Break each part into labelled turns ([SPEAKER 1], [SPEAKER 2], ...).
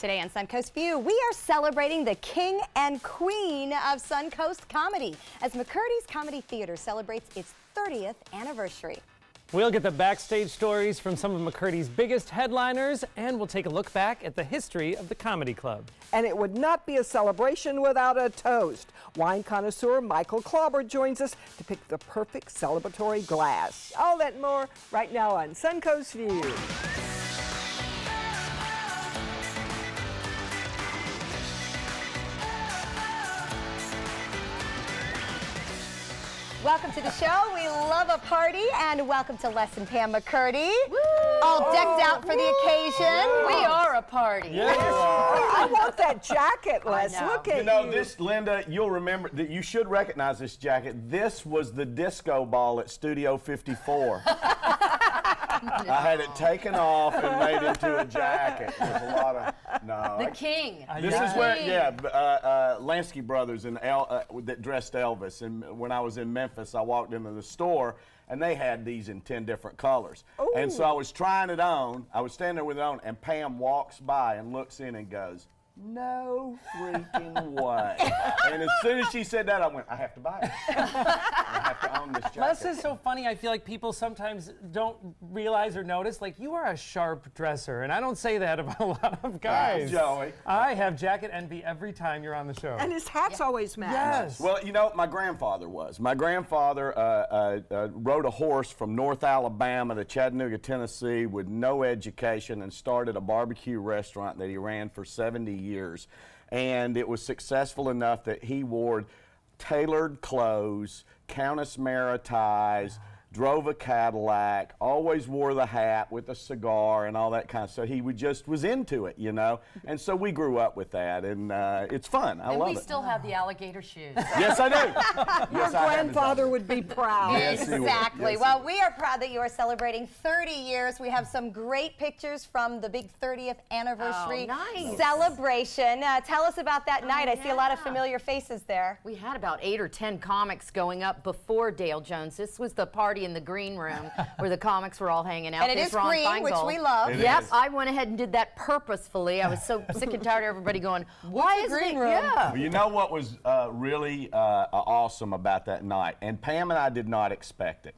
[SPEAKER 1] Today on Suncoast View, we are celebrating the king and queen of Suncoast comedy as McCurdy's Comedy Theater celebrates its 30th anniversary.
[SPEAKER 2] We'll get the backstage stories from some of McCurdy's biggest headliners, and we'll take a look back at the history of the comedy club.
[SPEAKER 3] And it would not be a celebration without a toast. Wine connoisseur Michael Klauber joins us to pick the perfect celebratory glass. All that and more right now on Suncoast View.
[SPEAKER 1] Welcome to the show. We love a party, and welcome to Les and Pam McCurdy. Woo! All decked out for the occasion.
[SPEAKER 4] We are a party.
[SPEAKER 2] Yes.
[SPEAKER 3] I want that jacket, Les. Look at you.
[SPEAKER 5] You know, this, Linda, you'll remember that you should recognize this jacket. This was the disco ball at Studio 54. I had it taken off and made into a jacket. There's a lot of, no.
[SPEAKER 4] The king.
[SPEAKER 5] This is where, Lansky Brothers and that dressed Elvis. And when I was in Memphis, I walked into the store and they had these in 10 different colors. Ooh. And so I was trying it on. I was standing there with it on, and Pam walks by and looks in and goes, "No freaking way." And as soon as she said that, I went, I have to buy it. I have to own this jacket.
[SPEAKER 2] Les is so funny. I feel like people sometimes don't realize or notice, like, you are a sharp dresser, and I don't say that about a lot of guys.
[SPEAKER 5] Joey.
[SPEAKER 2] I have jacket envy every time you're on the show.
[SPEAKER 3] And his hats always match.
[SPEAKER 2] Yes.
[SPEAKER 5] Well, you know, my grandfather was. My grandfather rode a horse from North Alabama to Chattanooga, Tennessee with no education and started a barbecue restaurant that he ran for 70 years. And it was successful enough that he wore tailored clothes, Countess Mara ties, drove a Cadillac, always wore the hat with a cigar and all that kind of stuff. He was into it, you know. And so we grew up with that, and it's fun. I love it.
[SPEAKER 4] And we still have the alligator shoes.
[SPEAKER 5] Yes, I do.
[SPEAKER 3] Your grandfather would be proud.
[SPEAKER 5] Yes, he would.
[SPEAKER 1] Exactly.
[SPEAKER 5] Yes,
[SPEAKER 1] Well, we are proud that you are celebrating 30 years. We have some great pictures from the big 30th anniversary celebration. Tell us about that night. I see a lot of familiar faces there.
[SPEAKER 4] We had about 8 or 10 comics going up before Dale Jones. This was the party in the green room where the comics were all hanging out.
[SPEAKER 1] And it is green, which we love.
[SPEAKER 4] Yep, I went ahead and did that purposefully. I was so sick and tired of everybody going, why is
[SPEAKER 1] green
[SPEAKER 4] it?
[SPEAKER 1] room?
[SPEAKER 4] Yeah.
[SPEAKER 5] Well, you know what was really awesome about that night, and Pam and I did not expect it.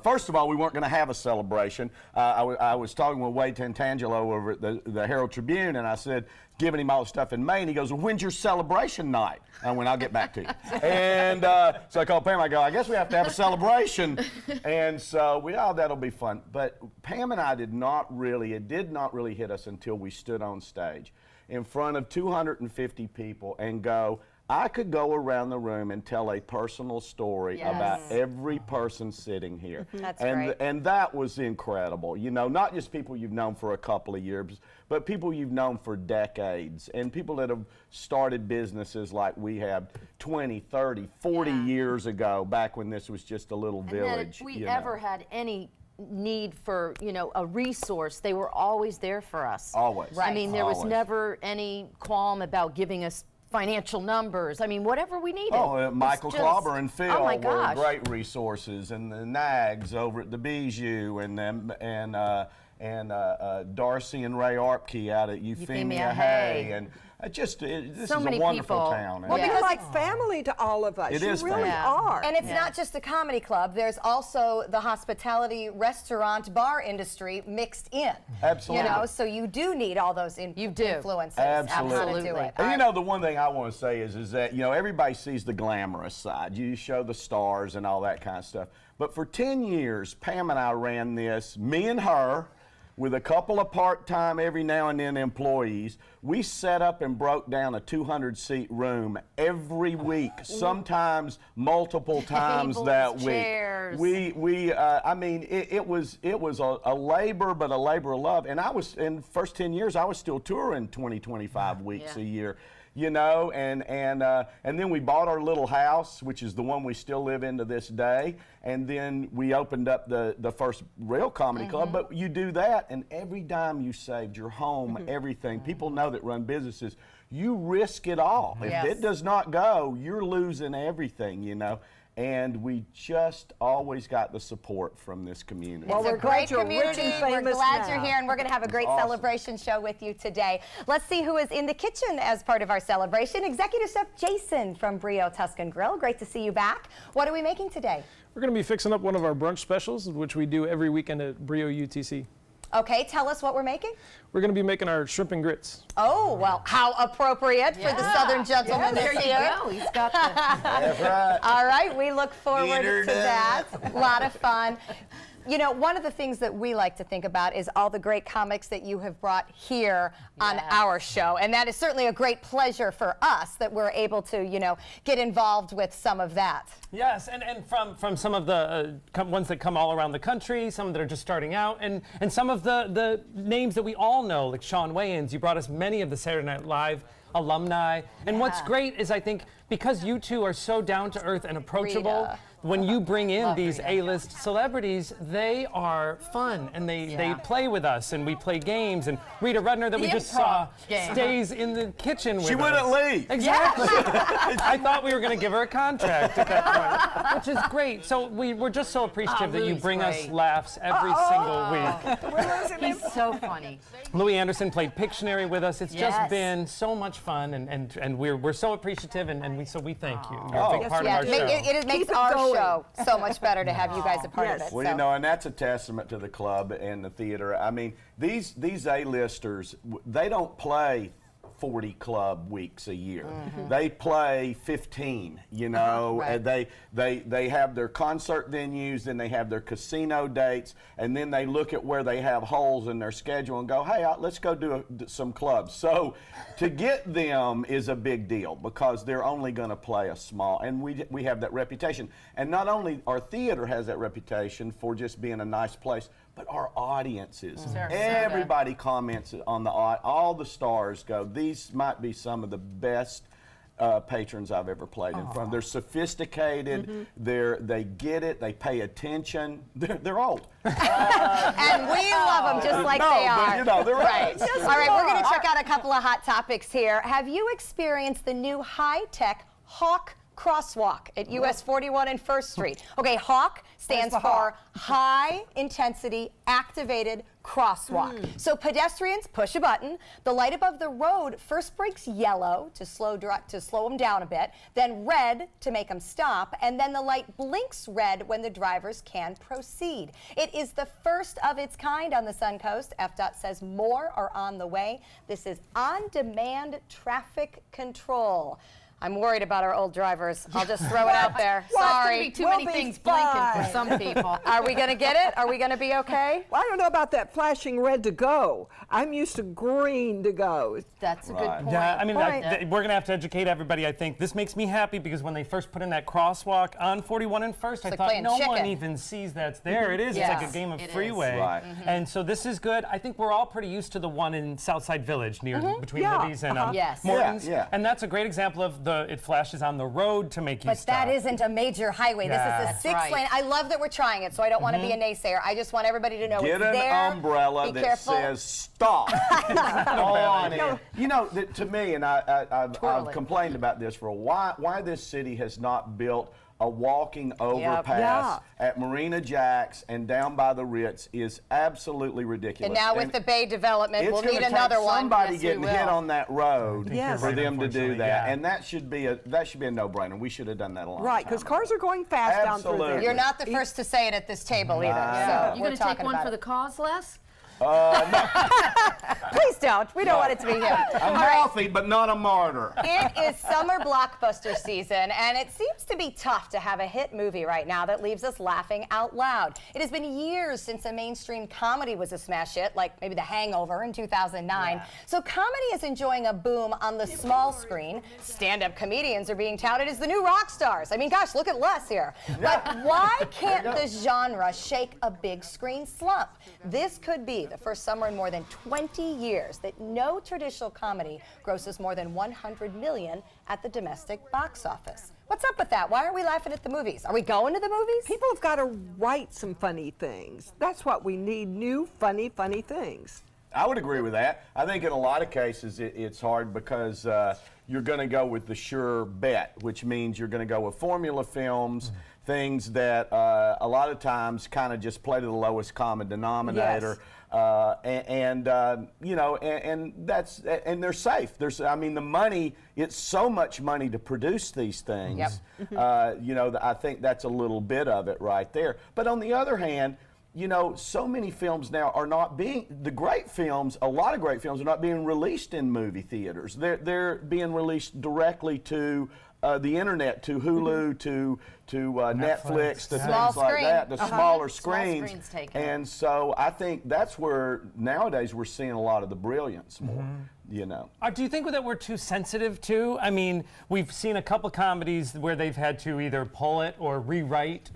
[SPEAKER 5] First of all, we weren't going to have a celebration. I was talking with Wade Tantangelo over at the Herald Tribune, and I said, giving him all the stuff in May, and he goes, "Well, when's your celebration night?" I went, "I'll get back to you." And so I called Pam. I go, "I guess we have to have a celebration." And so that'll be fun. But Pam and I it did not really hit us until we stood on stage in front of 250 people and go, I could go around the room and tell a personal story about every person sitting here.
[SPEAKER 1] That's
[SPEAKER 5] great. And that was incredible. You know, not just people you've known for a couple of years, but people you've known for decades, and people that have started businesses like we have 20, 30, 40 years ago, back when this was just a little village.
[SPEAKER 4] If we ever had any need for, a resource, they were always there for us.
[SPEAKER 5] Always.
[SPEAKER 4] Right. I mean, there was never any qualm about giving us financial numbers. I mean, whatever we needed.
[SPEAKER 5] Oh, Michael Klauber and Phil were great resources, and the Nags over at the Bijou, and Darcy and Ray Arpkey out at Euphemia Hay, and this is a wonderful town.
[SPEAKER 3] Well, they're like family to all of us.
[SPEAKER 5] It is
[SPEAKER 3] you really
[SPEAKER 5] family.
[SPEAKER 3] are.
[SPEAKER 1] And it's not just a comedy club. There's also the hospitality, restaurant, bar industry mixed in.
[SPEAKER 5] Absolutely.
[SPEAKER 1] So you do need all those influences.
[SPEAKER 5] Absolutely.
[SPEAKER 1] To do it.
[SPEAKER 5] And the one thing I want to say is that, everybody sees the glamorous side. You show the stars and all that kind of stuff. But for 10 years, Pam and I ran this, me and her, with a couple of part-time every now and then employees. We set up and broke down a 200-seat room every week, sometimes multiple times that
[SPEAKER 4] chairs.
[SPEAKER 5] week. It was a labor, but a labor of love. And I was, in the first 10 years, I was still touring 20, 25 weeks a year. And then we bought our little house, which is the one we still live in to this day, and then we opened up the first real comedy club. But you do that, and every dime you saved, your home, everything, people know that run businesses, you risk it all. If it does not go, you're losing everything, and we just always got the support from this community.
[SPEAKER 3] Well,
[SPEAKER 1] It's a
[SPEAKER 3] we're glad
[SPEAKER 1] great
[SPEAKER 3] you're rich
[SPEAKER 1] community.
[SPEAKER 3] and
[SPEAKER 1] We're
[SPEAKER 3] famous
[SPEAKER 1] glad
[SPEAKER 3] now.
[SPEAKER 1] you're here, and we're going to have a great
[SPEAKER 5] awesome.
[SPEAKER 1] celebration show with you today. Let's see who is in the kitchen as part of our celebration. Executive Chef Jason from Brio Tuscan Grill. Great to see you back. What are we making today?
[SPEAKER 6] We're going to be fixing up one of our brunch specials, which we do every weekend at Brio UTC.
[SPEAKER 1] Okay, tell us what we're making.
[SPEAKER 6] We're going to be making our shrimp and grits.
[SPEAKER 1] Oh, well, how appropriate for the Southern gentleman
[SPEAKER 4] There
[SPEAKER 1] this
[SPEAKER 4] you
[SPEAKER 1] year.
[SPEAKER 4] go. He's got the.
[SPEAKER 5] That's right.
[SPEAKER 1] All right, we look forward
[SPEAKER 5] Get her
[SPEAKER 1] to that. A lot of fun. You know, one of the things that we like to think about is all the great comics that you have brought here on our show. And that is certainly a great pleasure for us that we're able to, you know, get involved with some of that.
[SPEAKER 2] Yes, and from some of the ones that come all around the country, some that are just starting out, and some of the names that we all know, like Sean Wayans. You brought us many of the Saturday Night Live alumni. And what's great is, I think, because you two are so down to earth and approachable,
[SPEAKER 1] Rita.
[SPEAKER 2] when you bring in
[SPEAKER 4] Love
[SPEAKER 2] these
[SPEAKER 4] Rita.
[SPEAKER 2] A-list celebrities, they are fun and they play with us and we play games. And Rita Rudner that we just saw
[SPEAKER 4] game.
[SPEAKER 2] stays in the kitchen with us.
[SPEAKER 5] She wouldn't leave.
[SPEAKER 2] Exactly. I thought we were going to give her a contract at that point, which is great. So we're just so appreciative that you
[SPEAKER 4] Louis
[SPEAKER 2] bring us
[SPEAKER 4] great.
[SPEAKER 2] laughs every single week.
[SPEAKER 4] He's so funny.
[SPEAKER 2] Louis Anderson played Pictionary with us. It's just
[SPEAKER 4] Yes.
[SPEAKER 2] been so much fun, and we're so appreciative, and we thank you. You're a big
[SPEAKER 3] Yes,
[SPEAKER 2] part
[SPEAKER 3] you
[SPEAKER 2] of our
[SPEAKER 3] do.
[SPEAKER 2] show.
[SPEAKER 1] It makes
[SPEAKER 3] Keep it
[SPEAKER 1] our
[SPEAKER 3] going.
[SPEAKER 1] show so much better to have you guys a part
[SPEAKER 3] Yes.
[SPEAKER 1] of it.
[SPEAKER 5] Well,
[SPEAKER 1] so.
[SPEAKER 5] you know, and that's a testament to the club and the theater. I mean, these A-listers, they don't play 40 club weeks a year. They play 15, you know,
[SPEAKER 4] Right.
[SPEAKER 5] and they have their concert venues, then they have their casino dates, and then they look at where they have holes in their schedule and go, hey, let's go do some clubs. So to get them is a big deal because they're only going to play a small, and we have that reputation. And not only our theater has that reputation for just being a nice place, but our audiences. Everybody comments on all the stars go, these might be some of the best patrons I've ever played in front of. They're sophisticated, they get it, they pay attention. They're old.
[SPEAKER 1] And we love them just like
[SPEAKER 5] No,
[SPEAKER 1] they
[SPEAKER 5] but,
[SPEAKER 1] are.
[SPEAKER 5] you know, they're
[SPEAKER 1] right.
[SPEAKER 5] right.
[SPEAKER 1] All right, we're going to check out a couple of hot topics here. Have you experienced the new high-tech Hawk crosswalk at US 41 and 1st Street? Okay, Hawk stands for High Intensity Activated Crosswalk. So pedestrians push a button. The light above the road first breaks yellow to slow them down a bit, then red to make them stop, and then the light blinks red when the drivers can proceed. It is the first of its kind on the Suncoast. FDOT says more are on the way. This is on-demand traffic control. I'm worried about our old drivers. I'll just throw it out there.
[SPEAKER 4] Well,
[SPEAKER 1] Sorry.
[SPEAKER 4] it's gonna be too many things blinking for some people.
[SPEAKER 1] Are we going to get it? Are we going to be okay?
[SPEAKER 3] Well, I don't know about that flashing red to go. I'm used to green to go.
[SPEAKER 4] That's a good
[SPEAKER 5] Right.
[SPEAKER 4] point.
[SPEAKER 2] Yeah, I mean,
[SPEAKER 1] Right.
[SPEAKER 2] we're going to have to educate everybody, I think. This makes me happy because when they first put in that crosswalk on 41 and 1st, I
[SPEAKER 1] like
[SPEAKER 2] thought
[SPEAKER 1] playing
[SPEAKER 2] no one
[SPEAKER 1] chicken.
[SPEAKER 2] even sees that's there. It is. It's like a
[SPEAKER 4] Yes,
[SPEAKER 2] game of
[SPEAKER 4] it is.
[SPEAKER 2] freeway.
[SPEAKER 5] Right.
[SPEAKER 2] And so this is good. I think we're all pretty used to the one in Southside Village near between
[SPEAKER 3] Yeah.
[SPEAKER 2] Libby's and
[SPEAKER 4] Yes.
[SPEAKER 2] Morton's.
[SPEAKER 5] Yeah, yeah.
[SPEAKER 2] And that's a great example of it flashes on the road to make you
[SPEAKER 1] But
[SPEAKER 2] stop.
[SPEAKER 1] that isn't a major highway.
[SPEAKER 2] Yeah.
[SPEAKER 1] This is a
[SPEAKER 2] That's
[SPEAKER 1] 6-lane. I love that we're trying it, so I don't want to be a naysayer. I just want everybody to know
[SPEAKER 5] Get
[SPEAKER 1] it's
[SPEAKER 5] an
[SPEAKER 1] there.
[SPEAKER 5] umbrella
[SPEAKER 1] Be
[SPEAKER 5] that
[SPEAKER 1] careful.
[SPEAKER 5] says stop on it. You know, to me, and I've
[SPEAKER 4] Twirl it.
[SPEAKER 5] complained about this for a while, why this city has not built a walking overpass at Marina Jacks and down by the Ritz is absolutely ridiculous.
[SPEAKER 1] And now with the Bay development,
[SPEAKER 5] it's
[SPEAKER 1] we'll
[SPEAKER 5] gonna
[SPEAKER 1] need
[SPEAKER 5] take
[SPEAKER 1] another one.
[SPEAKER 5] somebody
[SPEAKER 4] Yes, we
[SPEAKER 5] getting hit
[SPEAKER 4] will.
[SPEAKER 5] on that road
[SPEAKER 3] Yes.
[SPEAKER 5] for
[SPEAKER 2] Right,
[SPEAKER 5] them to do
[SPEAKER 2] unfortunately,
[SPEAKER 5] that,
[SPEAKER 2] yeah.
[SPEAKER 5] and that should be a no-brainer. We should have done that a long
[SPEAKER 3] Right,
[SPEAKER 5] time
[SPEAKER 3] because
[SPEAKER 5] ago.
[SPEAKER 3] cars are going fast down through there.
[SPEAKER 5] Absolutely.
[SPEAKER 1] You're not the first to say it at this table either. So
[SPEAKER 4] You
[SPEAKER 1] we're
[SPEAKER 4] gonna take
[SPEAKER 1] talking
[SPEAKER 4] one
[SPEAKER 1] about
[SPEAKER 4] for the
[SPEAKER 1] it.
[SPEAKER 4] cause, Les?
[SPEAKER 1] Please don't. We don't want it to be him.
[SPEAKER 5] I'm healthy, but not a martyr.
[SPEAKER 1] It is summer blockbuster season, and it seems to be tough to have a hit movie right now that leaves us laughing out loud. It has been years since a mainstream comedy was a smash hit, like maybe The Hangover in 2009. So comedy is enjoying a boom on the small screen. Stand-up comedians are being touted as the new rock stars. I mean, gosh, look at Les here. But why can't the genre shake a big screen slump? This could be the first summer in more than 20 years that no traditional comedy grosses more than $100 million at the domestic box office. What's up with that? Why aren't we laughing at the movies? Are we going to the movies?
[SPEAKER 3] People have got to write some funny things. That's what we need, new, funny things.
[SPEAKER 5] I would agree with that. I think in a lot of cases it's hard because you're going to go with the sure bet, which means you're going to go with formula films, things that a lot of times kind of just play to the lowest common denominator. You know, and that's, and they're safe. There's, I mean, the money, it's so much money to produce these things. You know, I think that's a little bit of it right there. But on the other hand, you know, so many films now are not being, the great films, a lot of great films are not being released in movie theaters. They're being released directly to the internet, to Hulu, to Netflix, to
[SPEAKER 1] Small
[SPEAKER 5] things like
[SPEAKER 1] screen.
[SPEAKER 5] that, the smaller
[SPEAKER 4] Small
[SPEAKER 5] screens.
[SPEAKER 4] screens take it.
[SPEAKER 5] And so I think that's where nowadays we're seeing a lot of the brilliance more, you know.
[SPEAKER 2] Do you think that we're too sensitive too? I mean, we've seen a couple comedies where they've had to either pull it or rewrite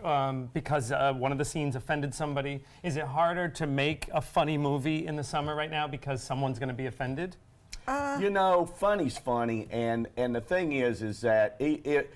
[SPEAKER 2] because one of the scenes offended somebody. Is it harder to make a funny movie in the summer right now because someone's going to be offended?
[SPEAKER 5] You know, funny's funny, and the thing is that if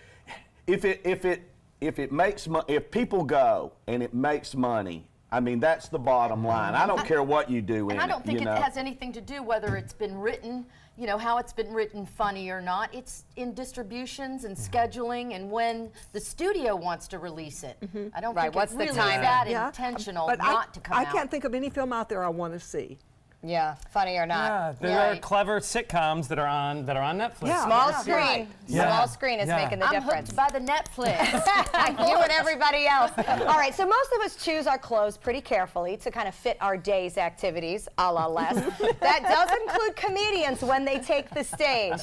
[SPEAKER 5] people go and it makes money, I mean, that's the bottom line. I don't care what you do in it.
[SPEAKER 4] And I don't think
[SPEAKER 5] you
[SPEAKER 4] it
[SPEAKER 5] know?
[SPEAKER 4] has anything to do whether it's been written, you know, how it's been written funny or not. It's in distributions and scheduling and when the studio wants to release it. I don't think
[SPEAKER 1] What's
[SPEAKER 4] it's
[SPEAKER 1] the
[SPEAKER 4] really
[SPEAKER 1] timing?
[SPEAKER 4] that
[SPEAKER 3] Yeah.
[SPEAKER 4] intentional
[SPEAKER 3] But
[SPEAKER 4] not to come
[SPEAKER 3] I
[SPEAKER 4] out.
[SPEAKER 3] can't think of any film out there I want to see.
[SPEAKER 1] Yeah, funny or not.
[SPEAKER 2] Yeah, there are
[SPEAKER 4] Right.
[SPEAKER 2] clever sitcoms that are on Netflix.
[SPEAKER 3] Yeah.
[SPEAKER 1] Small
[SPEAKER 3] Yeah.
[SPEAKER 1] screen.
[SPEAKER 4] Right.
[SPEAKER 1] Small screen is making the
[SPEAKER 4] I'm
[SPEAKER 1] difference.
[SPEAKER 4] hooked by the Netflix.
[SPEAKER 1] You and everybody else. All right, so most of us choose our clothes pretty carefully to kind of fit our day's activities, a la Les. That does include comedians when they take the stage.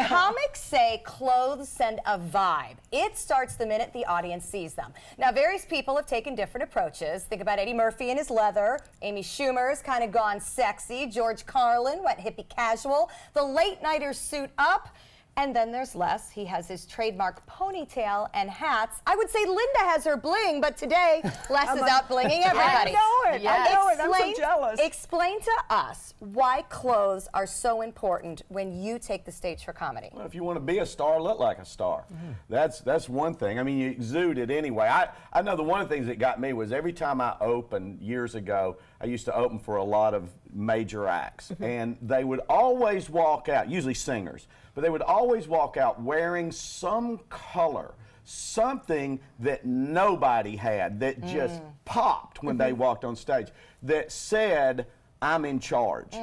[SPEAKER 1] Comics say clothes send a vibe. It starts the minute the audience sees them. Now, various people have taken different approaches. Think about Eddie Murphy and his leather. Amy Schumer's kind of gone sexy. George Carlin went hippie casual. The late nighters suit up. And then there's Les. He has his trademark ponytail and hats. I would say Linda has her bling, but today Les is out blinging everybody.
[SPEAKER 3] I know it.
[SPEAKER 4] Yes.
[SPEAKER 3] I know it. I'm so jealous.
[SPEAKER 1] Explain to us why clothes are so important when you take the stage for comedy.
[SPEAKER 5] Well, if you want to be a star, look like a star. That's one thing. I mean, you exude it anyway. I know one of the things that got me was every time I opened years ago, I used to open for a lot of major acts, and they would always walk out, usually singers, but they would always walk out wearing some color, something that nobody had, that just popped when they walked on stage, that said, I'm in charge.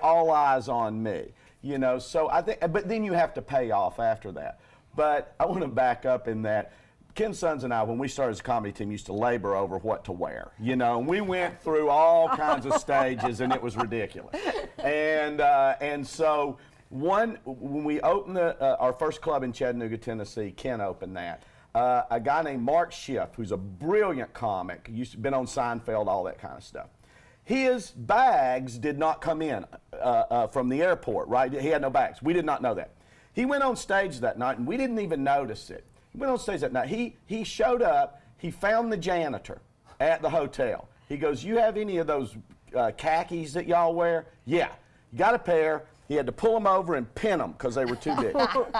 [SPEAKER 5] All eyes on me. You know, so I think, but then you have to pay off after that. But I want to back up in that Ken Sons and I, when we started as a comedy team, used to labor over what to wear. You know, and we went through all kinds of stages, and it was ridiculous. And so when we opened our first club in Chattanooga, Tennessee, Ken opened that. A guy named Mark Schiff, who's a brilliant comic, been on Seinfeld, all that kind of stuff. His bags did not come in from the airport, right? He had no bags. We did not know that. He went on stage that night, and we didn't even notice it. He went on stage that night. He showed up. He found the janitor at the hotel. He goes, you have any of those khakis that y'all wear? Yeah. You got a pair. He had to pull them over and pin them because they were too big.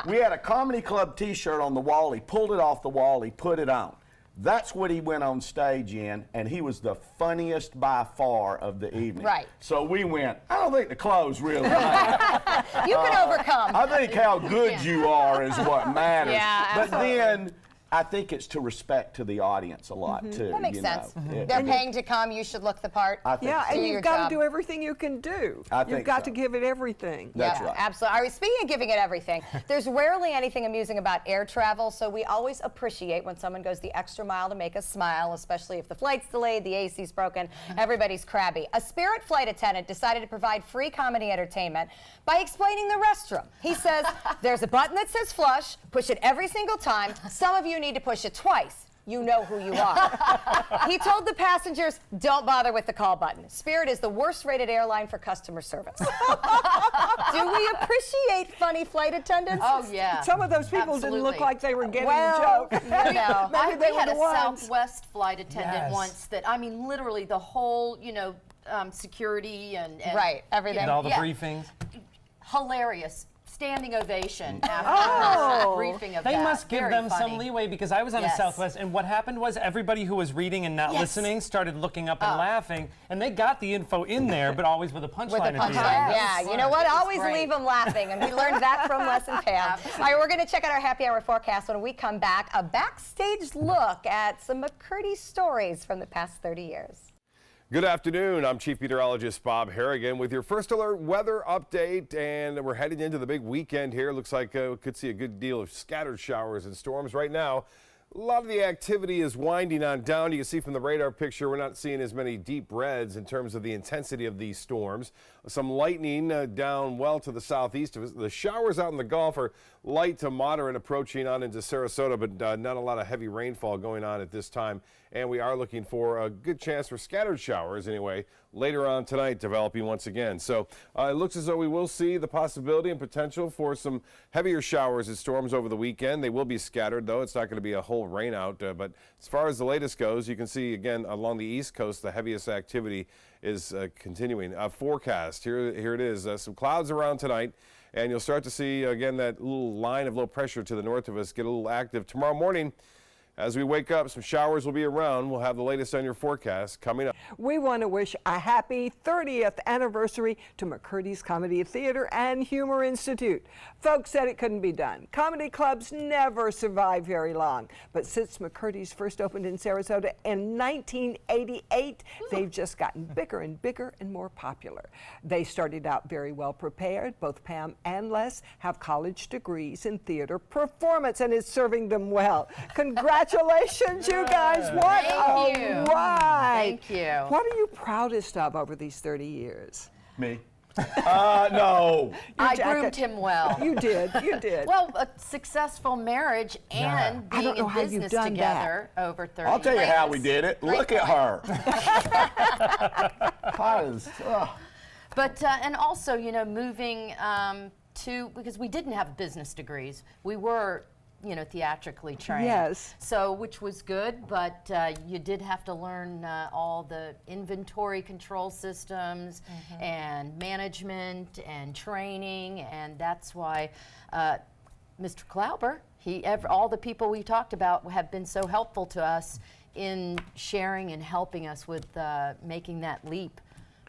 [SPEAKER 5] We had a comedy club T-shirt on the wall. He pulled it off the wall. He put it on. That's what he went on stage in, and he was the funniest by far of the evening.
[SPEAKER 1] Right.
[SPEAKER 5] So we went, I don't think the clothes really matter.
[SPEAKER 1] You can overcome.
[SPEAKER 5] I think how good you are is what matters.
[SPEAKER 1] Yeah,
[SPEAKER 5] but
[SPEAKER 1] absolutely.
[SPEAKER 5] then I think it's to respect to the audience a lot too.
[SPEAKER 1] That makes
[SPEAKER 5] you
[SPEAKER 1] sense.
[SPEAKER 5] know.
[SPEAKER 1] They're paying to come. You should look the part.
[SPEAKER 5] I think
[SPEAKER 3] Yeah,
[SPEAKER 5] so.
[SPEAKER 3] and
[SPEAKER 1] Do your
[SPEAKER 3] you've got
[SPEAKER 1] job.
[SPEAKER 3] to do everything you can do.
[SPEAKER 5] I
[SPEAKER 3] You've
[SPEAKER 5] think
[SPEAKER 3] got
[SPEAKER 5] so.
[SPEAKER 3] to give it everything.
[SPEAKER 5] That's
[SPEAKER 1] Yeah,
[SPEAKER 5] right.
[SPEAKER 1] absolutely. All right, speaking of giving it everything, there's rarely anything amusing about air travel, so we always appreciate when someone goes the extra mile to make us smile, especially if the flight's delayed, the AC's broken, everybody's crabby. A Spirit flight attendant decided to provide free comedy entertainment by explaining the restroom. He says, there's a button that says flush, push it every single time. Some of you need to push it twice. You know who you are. He told the passengers, don't bother with the call button. Spirit is the worst rated airline for customer service. Do we appreciate funny flight attendants?
[SPEAKER 4] Oh, yeah.
[SPEAKER 3] Some of those people didn't look
[SPEAKER 4] Absolutely.
[SPEAKER 3] like they were getting
[SPEAKER 1] Well,
[SPEAKER 3] a joke.
[SPEAKER 1] you know.
[SPEAKER 3] Maybe they
[SPEAKER 4] We
[SPEAKER 3] were
[SPEAKER 4] had
[SPEAKER 3] the
[SPEAKER 4] a
[SPEAKER 3] ones.
[SPEAKER 4] Southwest flight attendant
[SPEAKER 2] Yes.
[SPEAKER 4] once that, I mean, literally the whole, you know, security and
[SPEAKER 1] Right, everything.
[SPEAKER 2] And all the
[SPEAKER 4] Yeah.
[SPEAKER 2] briefings.
[SPEAKER 4] Hilarious. standing ovation after the briefing of
[SPEAKER 2] They
[SPEAKER 4] that.
[SPEAKER 2] must give
[SPEAKER 4] Very
[SPEAKER 2] them
[SPEAKER 4] funny.
[SPEAKER 2] some leeway because I was on a
[SPEAKER 4] Yes.
[SPEAKER 2] Southwest, and what happened was everybody who was reading and not
[SPEAKER 4] Yes.
[SPEAKER 2] listening started looking up and laughing, and they got the info in there, but always with a punchline
[SPEAKER 1] With a
[SPEAKER 2] at the end.
[SPEAKER 1] punchline,
[SPEAKER 4] Yes.
[SPEAKER 1] yeah. You know what?
[SPEAKER 4] It was
[SPEAKER 1] Always
[SPEAKER 4] great.
[SPEAKER 1] leave them laughing, and we learned that from Lesson Pam. All right, we're going to check out our happy hour forecast when we come back. A backstage look at some McCurdy stories from the past 30 years.
[SPEAKER 7] Good afternoon. I'm Chief Meteorologist Bob Harrigan with your first alert weather update, and we're heading into the big weekend here. Looks like we could see a good deal of scattered showers and storms right now. A lot of the activity is winding on down. You can see from the radar picture we're not seeing as many deep reds in terms of the intensity of these storms. Some lightning down well to the southeast of us. The showers out in the Gulf are light to moderate approaching on into Sarasota, but not a lot of heavy rainfall going on at this time. And we are looking for a good chance for scattered showers anyway later on tonight developing once again. So it looks as though we will see the possibility and potential for some heavier showers and storms over the weekend. They will be scattered, though. It's not going to be a whole rain out. But as far as the latest goes, you can see again along the East Coast the heaviest activity is continuing. Forecast, here it is. Some clouds around tonight. And you'll start to see, again, that little line of low pressure to the north of us get a little active. Tomorrow morning, as we wake up, some showers will be around. We'll have the latest on your forecast coming up.
[SPEAKER 3] We want to wish a happy 30th anniversary to McCurdy's Comedy Theater and Humor Institute. Folks said it couldn't be done. Comedy clubs never survive very long. But since McCurdy's first opened in Sarasota in 1988, they've just gotten bigger and bigger and more popular. They started out very well prepared. Both Pam and Les have college degrees in theater performance, and it's serving them well. Congratulations, you guys. What
[SPEAKER 4] Thank you.
[SPEAKER 3] a ride.
[SPEAKER 4] Thank you.
[SPEAKER 3] What are you proudest of over these 30 years?
[SPEAKER 5] Me? No.
[SPEAKER 4] I
[SPEAKER 3] jacket.
[SPEAKER 4] groomed him well.
[SPEAKER 3] You did. You did.
[SPEAKER 4] Well, a successful marriage and
[SPEAKER 3] I don't
[SPEAKER 4] being
[SPEAKER 3] know
[SPEAKER 4] in
[SPEAKER 3] how you've
[SPEAKER 4] business
[SPEAKER 3] done
[SPEAKER 4] together over 30
[SPEAKER 5] I'll tell you how we
[SPEAKER 4] years.
[SPEAKER 5] did it.
[SPEAKER 4] Great
[SPEAKER 5] Look at
[SPEAKER 4] point.
[SPEAKER 5] her.
[SPEAKER 4] But, and also, you know, moving because we didn't have business degrees. We were, you know, theatrically trained.
[SPEAKER 3] Yes.
[SPEAKER 4] So, which was good, but you did have to learn all the inventory control systems and management and training, and that's why Mr. Klauber, all the people we talked about have been so helpful to us in sharing and helping us with making that leap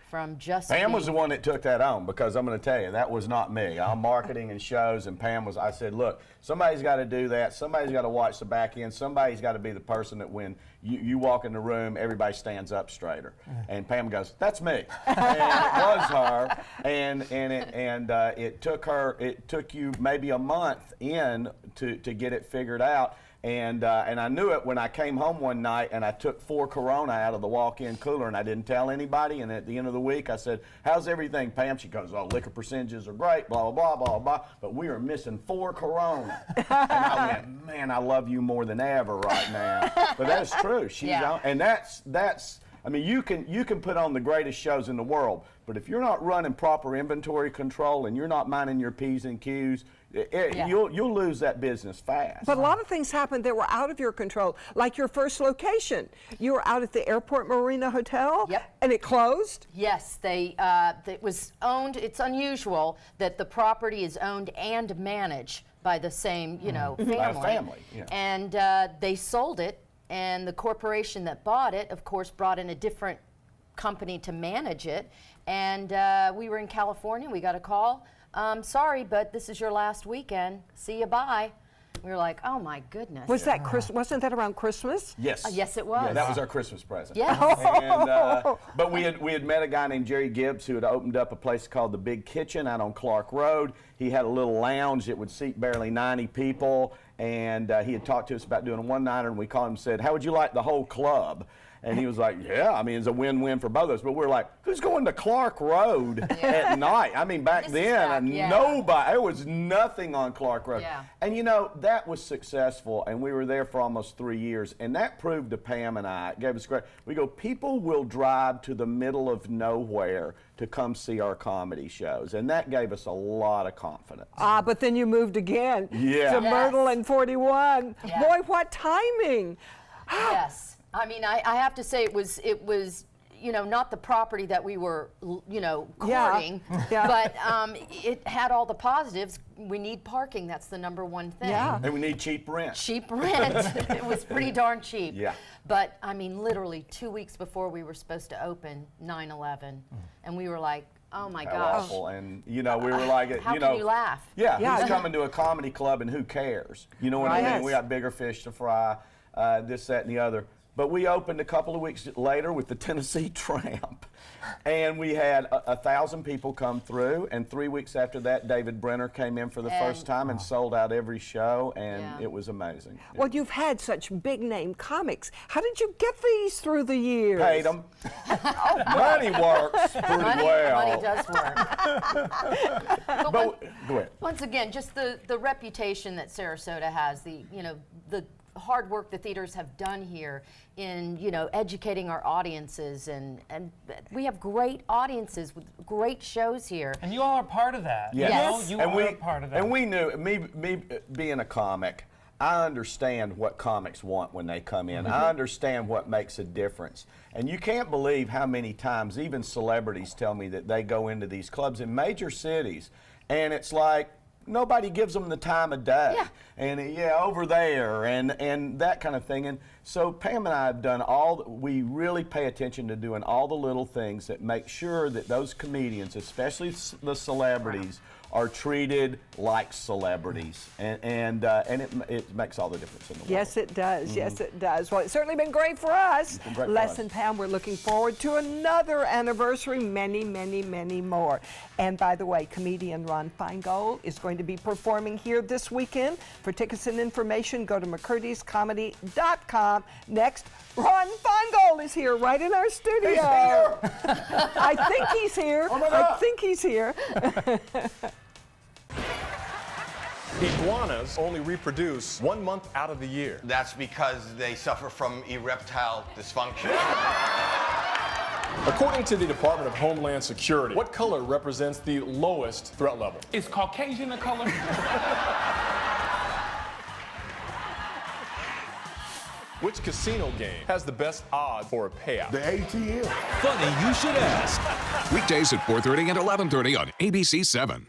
[SPEAKER 4] from just
[SPEAKER 5] Pam was the
[SPEAKER 4] being-
[SPEAKER 5] one that took that on, because I'm going to tell you, that was not me. I'm marketing and shows, and Pam was, I said, look, somebody's got to do that. Somebody's got to watch the back end. Somebody's got to be the person that when you walk in the room, everybody stands up straighter. And Pam goes, that's me. And it was her. And it took you maybe a month in to get it figured out. And I knew it when I came home one night and I took 4 Corona out of the walk-in cooler and I didn't tell anybody. And at the end of the week, I said, how's everything, Pam? She goes, oh, liquor percentages are great, blah, blah, blah, blah, blah. But we are missing 4 Corona. And I went, man, I love you more than ever right now. But that's true. She's
[SPEAKER 4] Yeah.
[SPEAKER 5] on, and that's. I mean, you can put on the greatest shows in the world, but if you're not running proper inventory control and you're not minding your P's and Q's, you'll lose that business fast.
[SPEAKER 3] But a lot of things happened that were out of your control, like your first location. You were out at the Airport Marina Hotel,
[SPEAKER 4] Yep.
[SPEAKER 3] and it closed?
[SPEAKER 4] Yes, it was owned. It's unusual that the property is owned and managed by the same, you know, family.
[SPEAKER 5] By a family, yeah.
[SPEAKER 4] And they sold it, and the corporation that bought it, of course, brought in a different company to manage it. And we were in California. We got a call. Sorry, but this is your last weekend. See you, bye. We were like, oh my goodness.
[SPEAKER 3] Was that wasn't that around Christmas?
[SPEAKER 5] Yes.
[SPEAKER 4] Yes, it was.
[SPEAKER 5] Yeah, that was our Christmas present.
[SPEAKER 4] Yes.
[SPEAKER 5] And, but we had met a guy named Jerry Gibbs who had opened up a place called the Big Kitchen out on Clark Road. He had a little lounge that would seat barely 90 people, and he had talked to us about doing a one-nighter, and we called him and said, how would you like the whole club? And he was like, yeah, I mean, it's a win-win for both of us. But we're like, who's going to Clark Road at night? I mean, back
[SPEAKER 4] This is
[SPEAKER 5] then,
[SPEAKER 4] back, yeah.
[SPEAKER 5] nobody, there was nothing on Clark Road.
[SPEAKER 4] Yeah.
[SPEAKER 5] And you know, that was successful, and we were there for almost 3 years. And that proved to Pam and I, it gave us great, we go, people will drive to the middle of nowhere to come see our comedy shows. And that gave us a lot of confidence.
[SPEAKER 3] But then you moved again
[SPEAKER 5] Yeah.
[SPEAKER 3] to Myrtle and 41.
[SPEAKER 4] Yeah.
[SPEAKER 3] Boy, what timing.
[SPEAKER 4] Yes. I mean, I have to say it was, you know, not the property that we were, you know,
[SPEAKER 3] Yeah.
[SPEAKER 4] courting,
[SPEAKER 3] Yeah.
[SPEAKER 4] but it had all the positives. We need parking. That's the #1 thing.
[SPEAKER 3] Yeah.
[SPEAKER 5] And we need cheap rent.
[SPEAKER 4] Cheap rent. It was pretty darn cheap.
[SPEAKER 5] Yeah.
[SPEAKER 4] But I mean, literally 2 weeks before we were supposed to open 9/11, and we were like, oh my
[SPEAKER 5] How
[SPEAKER 4] gosh.
[SPEAKER 5] awful. And, you know, we were like,
[SPEAKER 4] How
[SPEAKER 5] you know.
[SPEAKER 4] can you laugh?
[SPEAKER 5] Yeah,
[SPEAKER 3] Yeah.
[SPEAKER 5] who's coming to a comedy club and who cares? You know what I
[SPEAKER 3] Right.
[SPEAKER 5] mean? We got bigger fish to fry, this, that, and the other. But we opened a couple of weeks later with the Tennessee Tramp. And we had 1,000 people come through. And 3 weeks after that, David Brenner came in for the first time and sold out every show. And
[SPEAKER 4] Yeah.
[SPEAKER 5] it was amazing.
[SPEAKER 3] Well, you've had such big name comics. How did you get these through the years?
[SPEAKER 5] Paid them. Money works pretty well.
[SPEAKER 4] Money does work. But
[SPEAKER 5] But go ahead.
[SPEAKER 4] once again, just the reputation that Sarasota has, the hard work the theaters have done here in, you know, educating our audiences, and we have great audiences with great shows here.
[SPEAKER 2] And you all are part of that.
[SPEAKER 5] Yes.
[SPEAKER 2] You are a part of that.
[SPEAKER 5] And we knew, me being a comic, I understand what comics want when they come in. I understand what makes a difference. And you can't believe how many times even celebrities tell me that they go into these clubs in major cities, and it's like, nobody gives them the time of day.
[SPEAKER 4] Yeah.
[SPEAKER 5] And over there and that kind of thing. And so Pam and I have done we really pay attention to doing all the little things that make sure that those comedians, especially the celebrities, are treated like celebrities. And it makes all the difference in the world.
[SPEAKER 3] Yes, it does. Yes, it does. Well, it's certainly been great for us.
[SPEAKER 5] been great for
[SPEAKER 3] Les
[SPEAKER 5] us.
[SPEAKER 3] and Pam, we're looking forward to another anniversary, many, many, many more. And by the way, comedian Ron Feingold is going to be performing here this weekend. For tickets and information, go to McCurdy'sComedy.com. Next, Ron Feingold is here right in our studio.
[SPEAKER 5] He's here.
[SPEAKER 3] I think he's here.
[SPEAKER 5] Oh my
[SPEAKER 3] I
[SPEAKER 5] God.
[SPEAKER 3] think he's here.
[SPEAKER 8] Iguanas only reproduce 1 month out of the year.
[SPEAKER 9] That's because they suffer from erectile dysfunction.
[SPEAKER 8] According to the Department of Homeland Security, what color represents the lowest threat level?
[SPEAKER 10] Is Caucasian a color?
[SPEAKER 8] Which casino game has the best odds for a payout?
[SPEAKER 11] The ATM.
[SPEAKER 12] Funny you should ask. Weekdays at 4:30 and 11:30 on ABC7.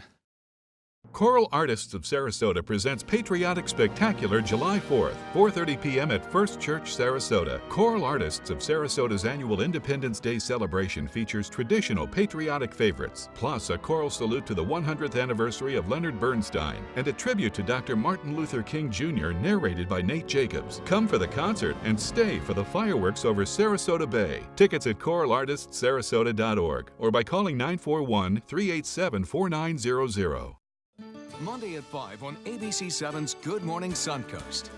[SPEAKER 12] Choral Artists of Sarasota presents Patriotic Spectacular July 4th, 4:30 p.m. at First Church, Sarasota. Choral Artists of Sarasota's annual Independence Day celebration features traditional patriotic favorites, plus a choral salute to the 100th anniversary of Leonard Bernstein and a tribute to Dr. Martin Luther King Jr. narrated by Nate Jacobs. Come for the concert and stay for the fireworks over Sarasota Bay. Tickets at choralartistsarasota.org or by calling 941-387-4900. Monday at 5 on ABC7's Good Morning Suncoast.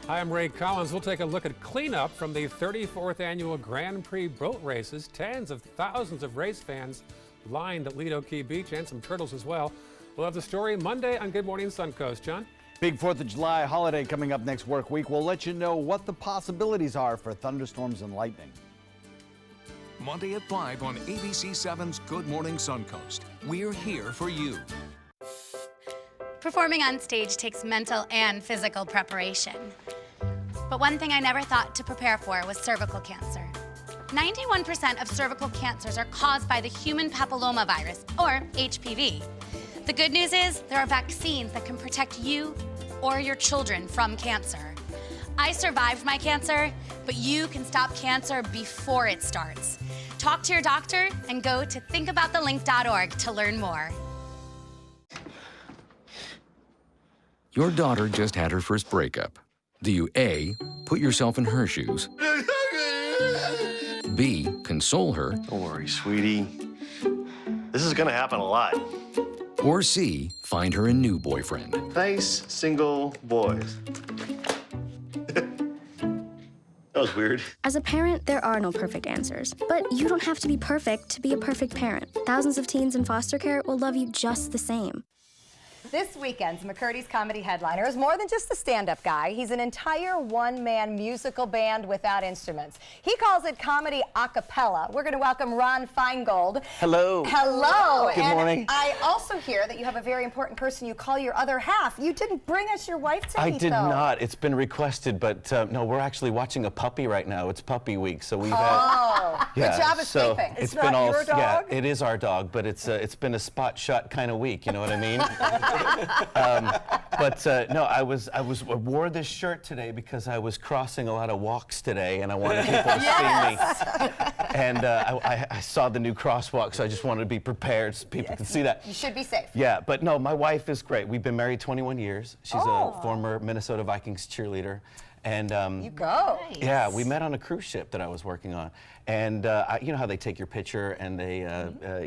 [SPEAKER 10] Hi, I'm Ray Collins. We'll take a look at cleanup from the 34th annual Grand Prix boat races. Tens of thousands of race fans lined at Lido Key Beach and some turtles as well. We'll have the story Monday on Good Morning Suncoast. John?
[SPEAKER 13] Big 4th of July holiday coming up next work week. We'll let you know what the possibilities are for thunderstorms and lightning.
[SPEAKER 12] Monday at 5 on ABC7's Good Morning Suncoast. We're here for you.
[SPEAKER 14] Performing on stage takes mental and physical preparation. But one thing I never thought to prepare for was cervical cancer. 91% of cervical cancers are caused by the human papillomavirus, or HPV. The good news is there are vaccines that can protect you or your children from cancer. I survived my cancer, but you can stop cancer before it starts. Talk to your doctor and go to thinkaboutthelink.org to learn more.
[SPEAKER 12] Your daughter just had her first breakup. Do you A, put yourself in her shoes? B, console her?
[SPEAKER 15] Don't worry, sweetie. This is gonna happen a lot.
[SPEAKER 12] Or C, find her a new boyfriend?
[SPEAKER 15] Nice, single boys. That was weird.
[SPEAKER 16] As a parent, there are no perfect answers. But you don't have to be perfect to be a perfect parent. Thousands of teens in foster care will love you just the same.
[SPEAKER 1] This weekend's McCurdy's comedy headliner is more than just a stand-up guy. He's an entire one-man musical band without instruments. He calls it comedy a cappella. We're going to welcome Ron Feingold.
[SPEAKER 11] Hello.
[SPEAKER 1] Hello.
[SPEAKER 11] Good morning.
[SPEAKER 1] I also hear that you have a very important person you call your other half. You didn't bring us your wife to meet,
[SPEAKER 11] I did
[SPEAKER 1] though.
[SPEAKER 11] not. It's been requested, but no, we're actually watching a puppy right now. It's puppy week, so we've
[SPEAKER 1] had.
[SPEAKER 11] Yeah,
[SPEAKER 1] good job
[SPEAKER 11] so
[SPEAKER 1] escaping.
[SPEAKER 3] It's not your dog?
[SPEAKER 11] Yeah, it is our dog, but it's been a spot shot kind of week. You know what I mean? No, I wore this shirt today because I was crossing a lot of walks today, and I wanted people to see me. And I saw the new crosswalk, so I just wanted to be prepared so people can see that.
[SPEAKER 1] You should be safe.
[SPEAKER 11] Yeah, but no, my wife is great. We've been married 21 years. She's a former Minnesota Vikings cheerleader. And
[SPEAKER 1] you go.
[SPEAKER 11] Yeah, we met on a cruise ship that I was working on, and you know how they take your picture and they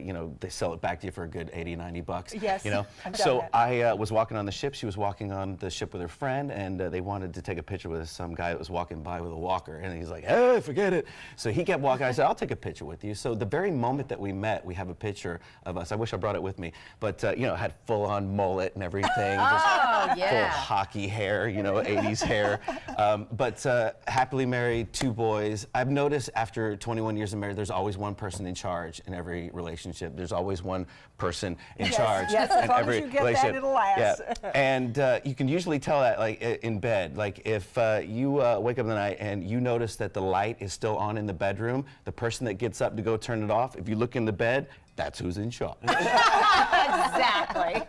[SPEAKER 11] you know, they sell it back to you for a good $80-90.
[SPEAKER 3] Yes,
[SPEAKER 11] you know.
[SPEAKER 3] I've done
[SPEAKER 11] So
[SPEAKER 3] that.
[SPEAKER 11] I was walking on the ship. She was walking on the ship with her friend, and they wanted to take a picture with some guy that was walking by with a walker, and he's like, "Hey, forget it." So he kept walking. I said, "I'll take a picture with you." So the very moment that we met, we have a picture of us. I wish I brought it with me, but you know, had full-on mullet and everything, just full hockey hair, you know, 80s hair. Happily married, 2 boys. I've noticed after 21 years of marriage, there's always one person in charge in every relationship. There's always one person in charge.
[SPEAKER 3] Yes, as
[SPEAKER 11] in
[SPEAKER 3] long
[SPEAKER 11] every
[SPEAKER 3] as you get
[SPEAKER 11] relationship.
[SPEAKER 3] that, it'll last.
[SPEAKER 11] Yeah. And you can usually tell that like in bed. Like if you wake up in the night and you notice that the light is still on in the bedroom, the person that gets up to go turn it off, if you look in the bed, that's who's in charge.
[SPEAKER 1] Exactly.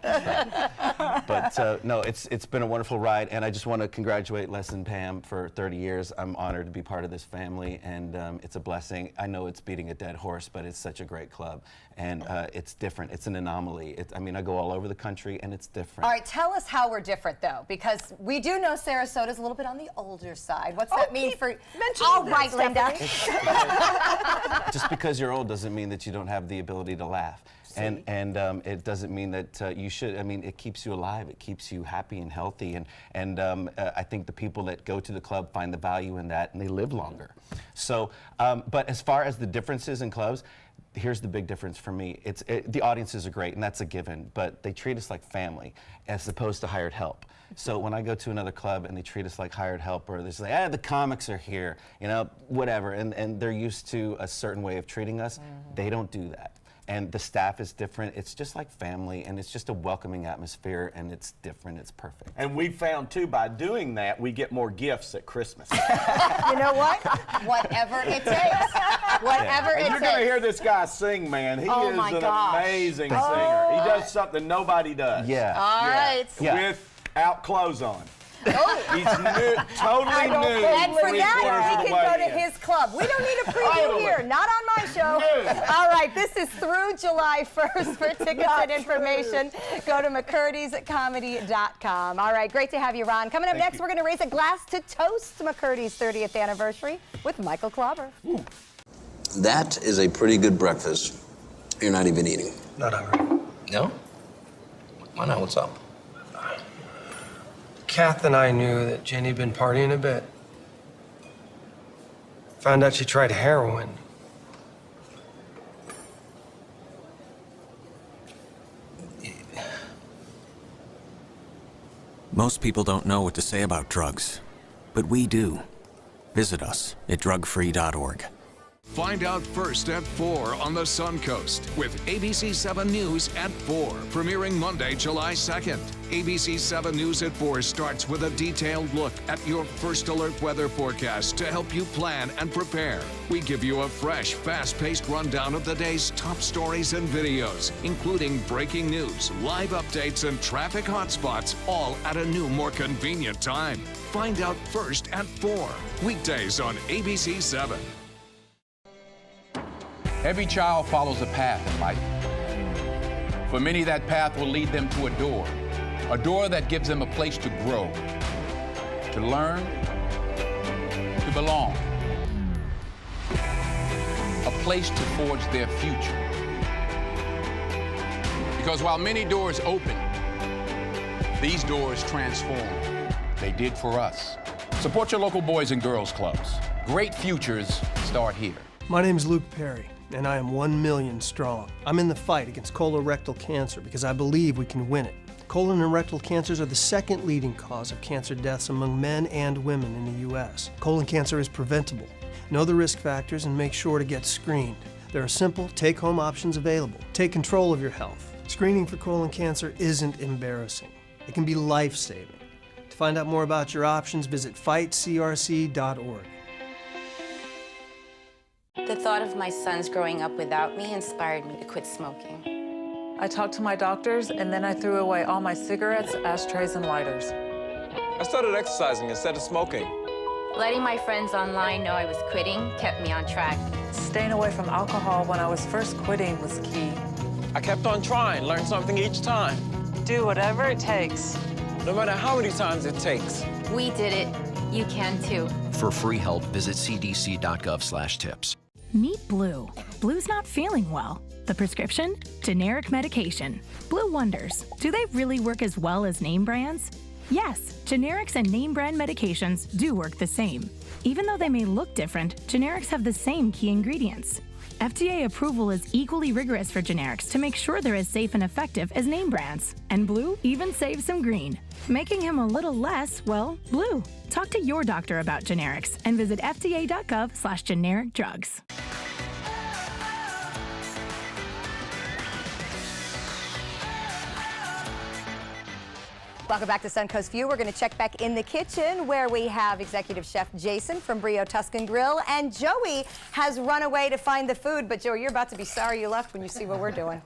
[SPEAKER 11] But no, it's been a wonderful ride, and I just want to congratulate Les and Pam for 30 years. I'm honored to be part of this family, and it's a blessing. I know it's beating a dead horse, but it's such a great club, and it's different. It's an anomaly. I mean, I go all over the country, and it's different.
[SPEAKER 1] All right, tell us how we're different, though, because we do know Sarasota's a little bit on the older side. What's that mean for? All right, Linda.
[SPEAKER 11] Just because you're old doesn't mean that you don't have the ability to laugh. And it doesn't mean that you should. I mean, it keeps you alive. It keeps you happy and healthy. And I think the people that go to the club find the value in that, and they live longer. So, but as far as the differences in clubs, here's the big difference for me. The audiences are great, and that's a given, but they treat us like family as opposed to hired help. So when I go to another club and they treat us like hired help, or they're just like, the comics are here, you know, whatever, and they're used to a certain way of treating us, they don't do that. And the staff is different. It's just like family, and it's just a welcoming atmosphere, and it's different. It's perfect.
[SPEAKER 5] And we found, too, by doing that, we get more gifts at Christmas.
[SPEAKER 1] You know what? Whatever it takes. Whatever it takes.
[SPEAKER 5] You're going to hear this guy sing, man. He is an amazing singer. He does something nobody does.
[SPEAKER 11] Yeah.
[SPEAKER 1] All right.
[SPEAKER 5] Without clothes on.
[SPEAKER 1] Oh.
[SPEAKER 5] He's totally nude.
[SPEAKER 1] And for that, we can go to his club. We don't need a preview here. Not on my show. All right, this is through July 1st. For tickets and information, go to McCurdy'sComedy.com. All right, great to have you, Ron. Coming up next, we're going to raise a glass to toast McCurdy's 30th anniversary with Michael Klauber.
[SPEAKER 17] That is a pretty good breakfast. You're not even eating.
[SPEAKER 18] Not hungry.
[SPEAKER 17] No? Why not? What's up?
[SPEAKER 18] Kath and I knew that Jenny had been partying a bit. Found out she tried heroin.
[SPEAKER 19] Most people don't know what to say about drugs, but we do. Visit us at drugfree.org.
[SPEAKER 12] Find out first at 4 on the Suncoast with ABC 7 News at 4, premiering Monday, July 2nd. ABC 7 News at 4 starts with a detailed look at your first alert weather forecast to help you plan and prepare. We give you a fresh, fast-paced rundown of the day's top stories and videos, including breaking news, live updates, and traffic hotspots, all at a new, more convenient time. Find out first at 4, weekdays on ABC 7.
[SPEAKER 20] Every child follows a path in life. For many, that path will lead them to a door that gives them a place to grow, to learn, to belong, a place to forge their future. Because while many doors open, these doors transform. They did for us. Support your local Boys and Girls Clubs. Great futures start here.
[SPEAKER 18] My name's Luke Perry, and I am 1 million strong. I'm in the fight against colorectal cancer because I believe we can win it. Colon and rectal cancers are the second leading cause of cancer deaths among men and women in the U.S. Colon cancer is preventable. Know the risk factors and make sure to get screened. There are simple, take-home options available. Take control of your health. Screening for colon cancer isn't embarrassing. It can be life-saving. To find out more about your options, visit fightcrc.org.
[SPEAKER 21] The thought of my sons growing up without me inspired me to quit smoking.
[SPEAKER 22] I talked to my doctors, and then I threw away all my cigarettes, ashtrays, and lighters.
[SPEAKER 23] I started exercising instead of smoking.
[SPEAKER 21] Letting my friends online know I was quitting kept me on track.
[SPEAKER 22] Staying away from alcohol when I was first quitting was key.
[SPEAKER 23] I kept on trying, learned something each time.
[SPEAKER 22] Do whatever it takes.
[SPEAKER 23] No matter how many times it takes.
[SPEAKER 21] We did it. You can too.
[SPEAKER 19] For free help, visit cdc.gov/tips.
[SPEAKER 24] Meet Blue. Blue's not feeling well. The prescription? Generic medication. Blue wonders, do they really work as well as name brands? Yes, generics and name brand medications do work the same. Even though they may look different, generics have the same key ingredients. FDA approval is equally rigorous for generics to make sure they're as safe and effective as name brands. And Blue even saves some green, making him a little less, well, blue. Talk to your doctor about generics and visit fda.gov/generic drugs.
[SPEAKER 1] Welcome back to Suncoast View. We're going to check back in the kitchen where we have Executive Chef Jason from Brio Tuscan Grill, and Joey has run away to find the food. But Joey, you're about to be sorry you left when you see what we're doing.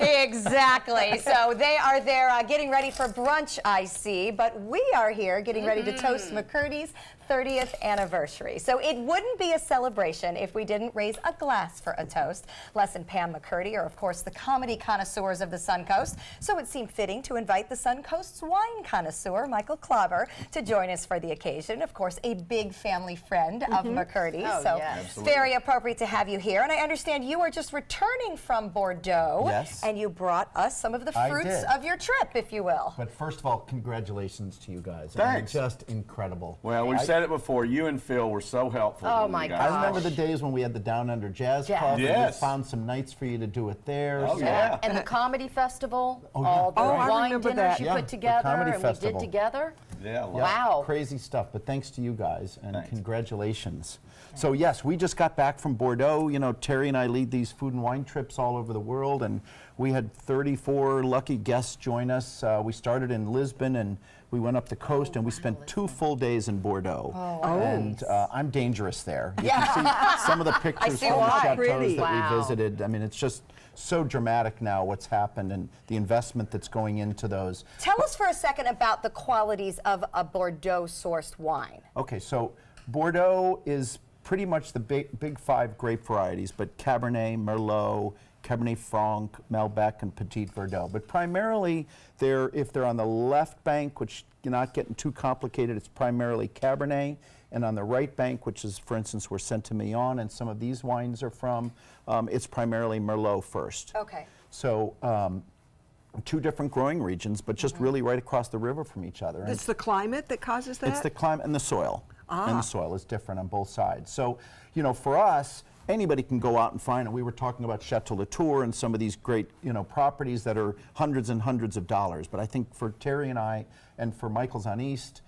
[SPEAKER 1] Exactly. So they are there getting ready for brunch, I see, but we are here getting ready to toast McCurdy's 30th anniversary. So it wouldn't be a celebration if we didn't raise a glass for a toast. Les and Pam McCurdy are, of course, the comedy connoisseurs of the Suncoast, so it seemed fitting to invite the Suncoast's wine connoisseur, Michael Klauber, to join us for the occasion. Of course, a big family friend of McCurdy's,
[SPEAKER 4] Oh,
[SPEAKER 1] so
[SPEAKER 4] yes.
[SPEAKER 1] very appropriate to have you here. And I understand you are just returning from Bordeaux,
[SPEAKER 25] Yes.
[SPEAKER 1] and you brought us some of the
[SPEAKER 25] I
[SPEAKER 1] fruits
[SPEAKER 25] did.
[SPEAKER 1] of your trip, if you will.
[SPEAKER 25] But first of all, congratulations to you guys.
[SPEAKER 5] Thanks.
[SPEAKER 25] You're just incredible.
[SPEAKER 5] Well, we've said it before. You and Phil were so helpful.
[SPEAKER 1] Oh,
[SPEAKER 5] to
[SPEAKER 1] my
[SPEAKER 5] you guys.
[SPEAKER 25] I remember the days when we had the Down Under Jazz Club.
[SPEAKER 5] Yes.
[SPEAKER 25] And we found some nights for you to do it there.
[SPEAKER 5] Oh,
[SPEAKER 25] so-
[SPEAKER 5] yeah.
[SPEAKER 4] And the comedy festival,
[SPEAKER 25] Oh, yeah.
[SPEAKER 4] all the
[SPEAKER 25] Oh, I
[SPEAKER 4] wine
[SPEAKER 25] remember
[SPEAKER 4] dinners
[SPEAKER 25] that.
[SPEAKER 4] you
[SPEAKER 25] Yeah,
[SPEAKER 4] put
[SPEAKER 25] the
[SPEAKER 4] together
[SPEAKER 25] comedy
[SPEAKER 4] and
[SPEAKER 25] festival.
[SPEAKER 4] we did together.
[SPEAKER 5] Yeah.
[SPEAKER 4] Wow.
[SPEAKER 25] Crazy stuff, but thanks to you guys, and congratulations. So yes, we just got back from Bordeaux. You know, Terry and I lead these food and wine trips all over the world, and we had 34 lucky guests join us. We started in Lisbon, and we went up the coast, and we spent 2 full days in Bordeaux. And I'm dangerous there. You can see some of the pictures
[SPEAKER 1] see
[SPEAKER 25] from the
[SPEAKER 1] why.
[SPEAKER 25] chateaus that
[SPEAKER 4] Wow.
[SPEAKER 25] we visited. I mean, it's just so dramatic now what's happened and the investment that's going into those.
[SPEAKER 1] Tell us for a second about the qualities of a Bordeaux-sourced wine.
[SPEAKER 25] Okay, so Bordeaux is pretty much the big 5 grape varieties, but Cabernet, Merlot, Cabernet Franc, Malbec, and Petit Verdot. But primarily, if they're on the left bank, which you're not getting too complicated, it's primarily Cabernet. And on the right bank, which is, for instance, where Saint-Emilion and some of these wines are from, it's primarily Merlot first.
[SPEAKER 1] Okay.
[SPEAKER 25] So 2 different growing regions, but just really right across the river from each other. And
[SPEAKER 3] It's the climate that causes that?
[SPEAKER 25] it's the climate and the soil. And the soil is different on both sides. So, you know, for us, anybody can go out and find, and we were talking about Chateau Latour and some of these great, you know, properties that are hundreds and hundreds of dollars. But I think for Terry and I, and for Michael's on East,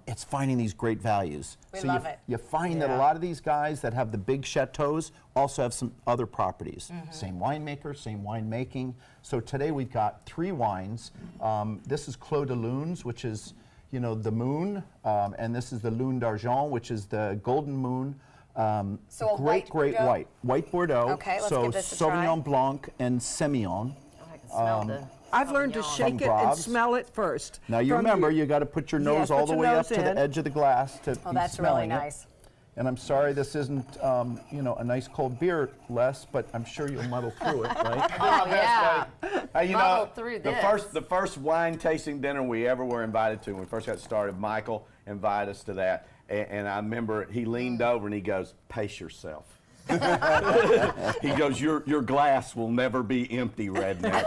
[SPEAKER 25] it's finding these great values.
[SPEAKER 1] We
[SPEAKER 25] so
[SPEAKER 1] love it.
[SPEAKER 25] You find that a lot of these guys that have the big chateaus also have some other properties. Same winemaker, same winemaking. So today we've got 3 wines. This is Clos de Lunes, which is, you know, the moon, and this is the Lune d'Argent, which is the golden moon.
[SPEAKER 1] So a
[SPEAKER 25] great
[SPEAKER 1] Bordeaux?
[SPEAKER 25] white Bordeaux.
[SPEAKER 1] Okay, let's
[SPEAKER 25] so
[SPEAKER 1] give this a try.
[SPEAKER 25] Sauvignon Blanc and Semillon.
[SPEAKER 4] I can smell the
[SPEAKER 3] I've learned to shake it and
[SPEAKER 25] Brabs.
[SPEAKER 3] smell it first.
[SPEAKER 25] Now you remember, you got to put your nose
[SPEAKER 3] Yes,
[SPEAKER 25] all
[SPEAKER 3] put
[SPEAKER 25] the
[SPEAKER 3] your
[SPEAKER 25] way up
[SPEAKER 3] nose
[SPEAKER 25] to the
[SPEAKER 3] in.
[SPEAKER 25] edge of the glass to
[SPEAKER 1] Oh,
[SPEAKER 25] be
[SPEAKER 1] that's really
[SPEAKER 25] smelling it.
[SPEAKER 1] nice.
[SPEAKER 25] And I'm sorry this isn't, you know, a nice cold beer, Les, but I'm sure you'll muddle through it, right?
[SPEAKER 4] Oh, yeah.
[SPEAKER 5] Hey, you
[SPEAKER 4] Muddle
[SPEAKER 5] know,
[SPEAKER 4] through
[SPEAKER 5] the
[SPEAKER 4] this.
[SPEAKER 5] first wine tasting dinner we ever were invited to, when we first got started, Michael invited us to that. And I remember he leaned over and he goes, "Pace yourself." He goes, your glass will never be empty, redneck.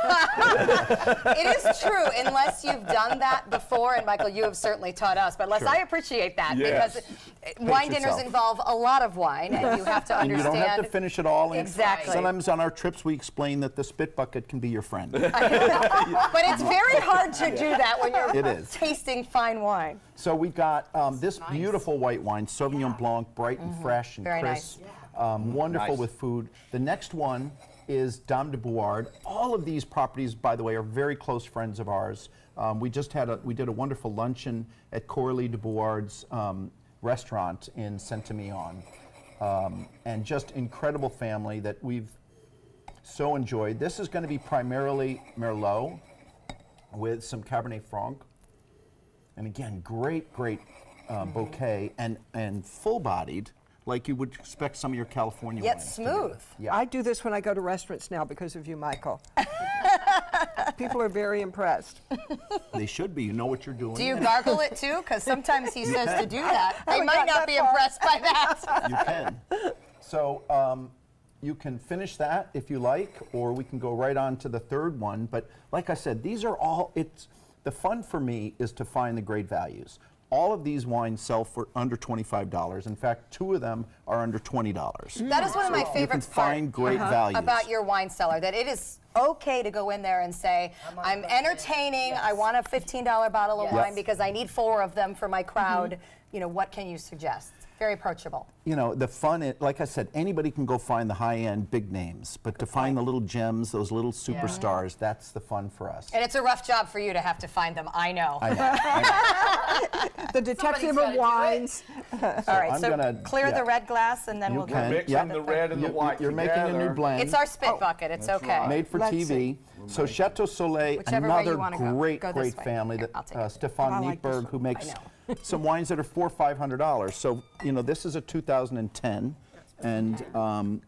[SPEAKER 1] It is true, unless you've done that before, and Michael, you have certainly taught us, but Les,
[SPEAKER 5] Sure.
[SPEAKER 1] I appreciate that
[SPEAKER 5] Yes.
[SPEAKER 1] because wine dinners
[SPEAKER 25] yourself.
[SPEAKER 1] involve a lot of wine, and you have to
[SPEAKER 25] And you
[SPEAKER 1] understand.
[SPEAKER 25] don't have to finish it all. And
[SPEAKER 1] Exactly.
[SPEAKER 25] Sometimes on our trips we explain that the spit bucket can be your friend.
[SPEAKER 1] But it's very hard to do that when you're
[SPEAKER 25] It is.
[SPEAKER 1] tasting fine wine.
[SPEAKER 25] So we got this beautiful white wine, Sauvignon Blanc, bright and fresh and
[SPEAKER 1] Very
[SPEAKER 25] crisp.
[SPEAKER 1] nice.
[SPEAKER 25] Wonderful
[SPEAKER 5] Nice.
[SPEAKER 25] with food. The next one is Dame de Bouard. All of these properties, by the way, are very close friends of ours. We did a wonderful luncheon at Coralie de Bouard's restaurant in Saint-Emilion. And just incredible family that we've so enjoyed. This is going to be primarily Merlot with some Cabernet Franc. And again, great bouquet and full-bodied, like you would expect some of your California
[SPEAKER 1] Yet
[SPEAKER 25] wines.
[SPEAKER 1] smooth.
[SPEAKER 25] Yeah.
[SPEAKER 3] I do this when I go to restaurants now because of you, Michael. People are very impressed.
[SPEAKER 25] They should be. You know what you're doing.
[SPEAKER 1] Do you gargle it too? Because sometimes he says to do that. I
[SPEAKER 3] haven't
[SPEAKER 1] might
[SPEAKER 3] got
[SPEAKER 1] not
[SPEAKER 3] that
[SPEAKER 1] be
[SPEAKER 3] far.
[SPEAKER 1] impressed by that.
[SPEAKER 25] You can. So you can finish that if you like, or we can go right on to the third one. But like I said, these are all, the fun for me is to find the great values. All of these wines sell for under $25. In fact, 2 of them are under $20.
[SPEAKER 1] That is one of my
[SPEAKER 25] You can
[SPEAKER 1] favorite
[SPEAKER 25] find great values.
[SPEAKER 1] about your wine cellar, that it is okay to go in there and say, I'm entertaining, I want a $15 bottle of wine because I need 4 of them for my crowd. You know, what can you suggest? Very approachable.
[SPEAKER 25] You know, the fun, like I said, anybody can go find the high-end big names, but to find the little gems, those little superstars, that's the fun for us.
[SPEAKER 1] And it's a rough job for you to have to find them, I know.
[SPEAKER 3] The detective of wines.
[SPEAKER 1] All right,
[SPEAKER 25] I'm
[SPEAKER 1] so
[SPEAKER 25] gonna-
[SPEAKER 1] clear
[SPEAKER 25] yeah.
[SPEAKER 1] the red glass and then
[SPEAKER 25] You
[SPEAKER 1] we'll
[SPEAKER 25] can.
[SPEAKER 1] go.
[SPEAKER 5] Mixing the red and the white
[SPEAKER 25] You're making a new
[SPEAKER 5] together.
[SPEAKER 25] blend.
[SPEAKER 1] It's our spit bucket, it's okay.
[SPEAKER 25] Made for
[SPEAKER 3] Let's
[SPEAKER 25] TV.
[SPEAKER 3] see.
[SPEAKER 25] So Chateau Soleil,
[SPEAKER 1] Whichever way you
[SPEAKER 25] another
[SPEAKER 1] wanna go.
[SPEAKER 25] great,
[SPEAKER 1] Go this
[SPEAKER 25] great
[SPEAKER 1] way.
[SPEAKER 25] family.
[SPEAKER 1] Here,
[SPEAKER 25] That
[SPEAKER 1] I'll take it.
[SPEAKER 25] Stefan
[SPEAKER 3] I like this
[SPEAKER 25] Nietberg,
[SPEAKER 3] one.
[SPEAKER 25] who makes some wines that are $400 or $500. So you know, this is a 2010, and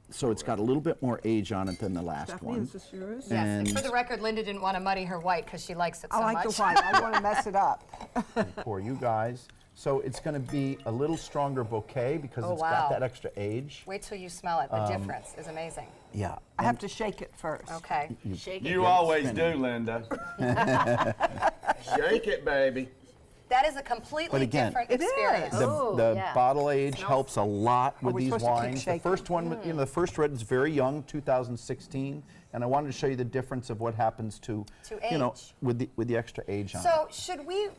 [SPEAKER 25] so it's got a little bit more age on it than the last
[SPEAKER 3] Stephanie,
[SPEAKER 25] one.
[SPEAKER 3] is this yours?
[SPEAKER 1] Yes, and
[SPEAKER 25] And
[SPEAKER 1] for the record, Linda didn't want to muddy her white because she likes it so
[SPEAKER 3] I
[SPEAKER 1] much.
[SPEAKER 3] like the white. I want to mess it up.
[SPEAKER 25] for you guys. So it's going to be a little stronger bouquet because
[SPEAKER 1] Oh,
[SPEAKER 25] it's
[SPEAKER 1] wow.
[SPEAKER 25] got that extra age.
[SPEAKER 1] Wait till you smell it. The difference is amazing.
[SPEAKER 25] Yeah.
[SPEAKER 3] I have to shake it first.
[SPEAKER 1] Okay.
[SPEAKER 4] Shake it.
[SPEAKER 5] You always do, Linda. Shake it, baby.
[SPEAKER 1] That is a completely
[SPEAKER 25] But again,
[SPEAKER 1] different
[SPEAKER 3] it is.
[SPEAKER 1] experience.
[SPEAKER 25] The
[SPEAKER 4] yeah.
[SPEAKER 25] bottle age helps a lot with
[SPEAKER 3] we
[SPEAKER 25] these
[SPEAKER 3] supposed to keep
[SPEAKER 25] wines. The
[SPEAKER 3] shaking?
[SPEAKER 25] first one, you know, the first red is very young, 2016, and I wanted to show you the difference of what happens to you know,
[SPEAKER 1] age.
[SPEAKER 25] with the extra age on it.
[SPEAKER 1] So should we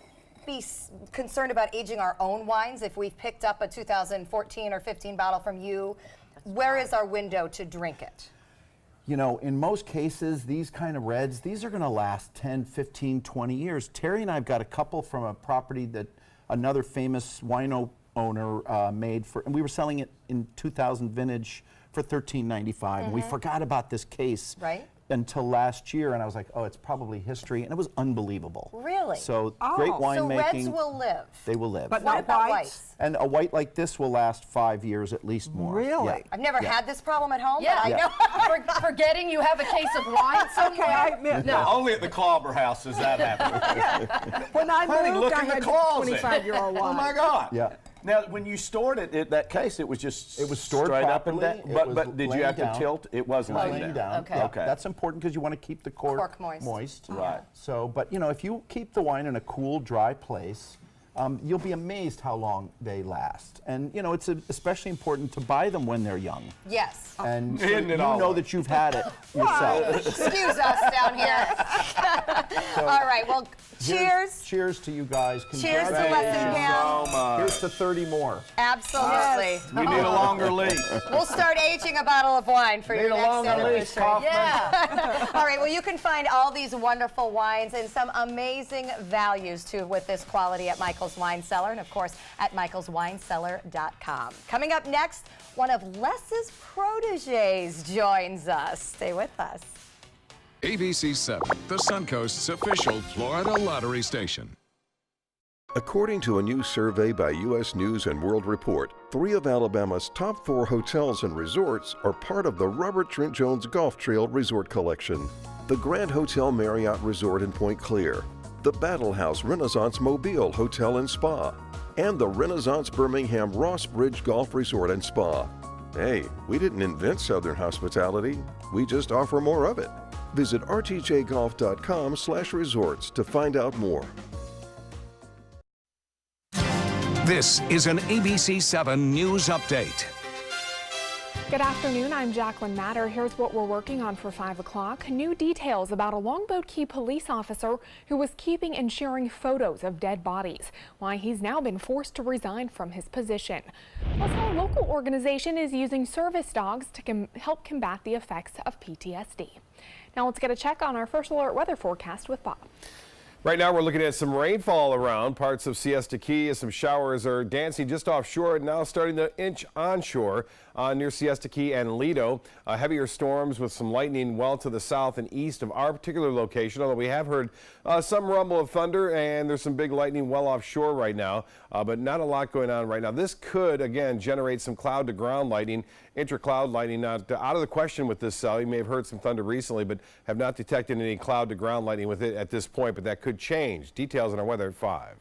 [SPEAKER 1] be concerned about aging our own wines if we've picked up a 2014 or 15 bottle from you? Where is our window to drink it?
[SPEAKER 25] You know, in most cases, these kind of reds, these are going to last 10, 15, 20 years. Terry and I have got a couple from a property that another famous wino owner made for, and we were selling it in 2000 vintage for $13.95. And we forgot about this case until last year, and I was like, oh, it's probably history, and it was unbelievable.
[SPEAKER 1] Really?
[SPEAKER 25] So great winemaking.
[SPEAKER 1] So reds will live.
[SPEAKER 25] They will live.
[SPEAKER 3] But
[SPEAKER 1] What
[SPEAKER 3] not
[SPEAKER 1] about
[SPEAKER 3] whites?
[SPEAKER 1] whites?
[SPEAKER 25] And a white like this will last 5 years at least more.
[SPEAKER 3] Really?
[SPEAKER 25] Yeah.
[SPEAKER 1] I've never had this problem at home,
[SPEAKER 4] Yeah.
[SPEAKER 1] but I know.
[SPEAKER 4] Forgetting you have a case of wine somewhere.
[SPEAKER 3] Okay, I admit.
[SPEAKER 5] No, only at the Clobber House does that happen.
[SPEAKER 3] When I
[SPEAKER 5] Honey,
[SPEAKER 3] moved,
[SPEAKER 5] look
[SPEAKER 3] I
[SPEAKER 5] in the
[SPEAKER 3] had
[SPEAKER 5] closet.
[SPEAKER 3] 25-year-old wine.
[SPEAKER 5] Oh my God.
[SPEAKER 25] Yeah.
[SPEAKER 5] Now, when you stored it, that case, it was just
[SPEAKER 25] stored
[SPEAKER 5] straight up and
[SPEAKER 25] properly.
[SPEAKER 5] down.
[SPEAKER 25] It
[SPEAKER 5] But
[SPEAKER 25] was
[SPEAKER 5] did you
[SPEAKER 25] laying
[SPEAKER 5] have
[SPEAKER 25] down.
[SPEAKER 5] to tilt? It was laying
[SPEAKER 25] Laying
[SPEAKER 5] down.
[SPEAKER 25] down.
[SPEAKER 4] Okay.
[SPEAKER 25] Yeah,
[SPEAKER 5] Okay.
[SPEAKER 25] That's important because you want to keep the cork,
[SPEAKER 1] moist.
[SPEAKER 5] Right.
[SPEAKER 25] So, but you know, if you keep the wine in a cool, dry place, you'll be amazed how long they last. And you know, it's especially important to buy them when they're young.
[SPEAKER 1] Yes.
[SPEAKER 25] And so
[SPEAKER 5] Isn't
[SPEAKER 25] you
[SPEAKER 5] it
[SPEAKER 25] know
[SPEAKER 5] always?
[SPEAKER 25] that you've had it yourself.
[SPEAKER 1] Excuse us down here. All right, well, cheers.
[SPEAKER 25] Cheers to you guys.
[SPEAKER 1] Cheers to
[SPEAKER 25] Congratulations.
[SPEAKER 1] Les and Pam.
[SPEAKER 5] So much.
[SPEAKER 25] Here's to 30 more.
[SPEAKER 1] Absolutely.
[SPEAKER 5] We need a longer lease.
[SPEAKER 1] We'll start aging a bottle of wine for
[SPEAKER 5] Need
[SPEAKER 1] your
[SPEAKER 5] a
[SPEAKER 1] next
[SPEAKER 5] longer lease,
[SPEAKER 1] anniversary.
[SPEAKER 5] Kaufman.
[SPEAKER 4] Yeah.
[SPEAKER 1] All right, well, you can find all these wonderful wines and some amazing values, too, with this quality at Michael's Wine Cellar and, of course, at michaelswinecellar.com. Coming up next, one of Les's proteges joins us. Stay with us.
[SPEAKER 12] ABC 7, the Suncoast's official Florida lottery station.
[SPEAKER 2] According to a new survey by U.S. News & World Report, 3 of Alabama's top 4 hotels and resorts are part of the Robert Trent Jones Golf Trail Resort Collection. The Grand Hotel Marriott Resort in Point Clear, the Battle House Renaissance Mobile Hotel and Spa, and the Renaissance Birmingham Ross Bridge Golf Resort and Spa. Hey, we didn't invent Southern hospitality. We just offer more of it. Visit rtjgolf.com/resorts to find out more.
[SPEAKER 6] This is an ABC 7 News Update.
[SPEAKER 7] Good afternoon, I'm Jacqueline Matter. Here's what we're working on for 5 o'clock. New details about a Longboat Key police officer who was keeping and sharing photos of dead bodies. Why he's now been forced to resign from his position. Plus, how a local organization is using service dogs to help combat the effects of PTSD. Now let's get a check on our first alert weather forecast with Bob.
[SPEAKER 8] Right now we're looking at some rainfall around parts of Siesta Key as some showers are dancing just offshore, now starting to inch onshore near Siesta Key and Lido. Heavier storms with some lightning well to the south and east of our particular location, although we have heard some rumble of thunder and there's some big lightning well offshore right now, but not a lot going on right now. This could again generate some cloud to ground lightning, intra-cloud lightning. Not out of the question with this cell. You may have heard some thunder recently, but have not detected any cloud to ground lightning with it at this point, but that could change. Details on our weather at 5.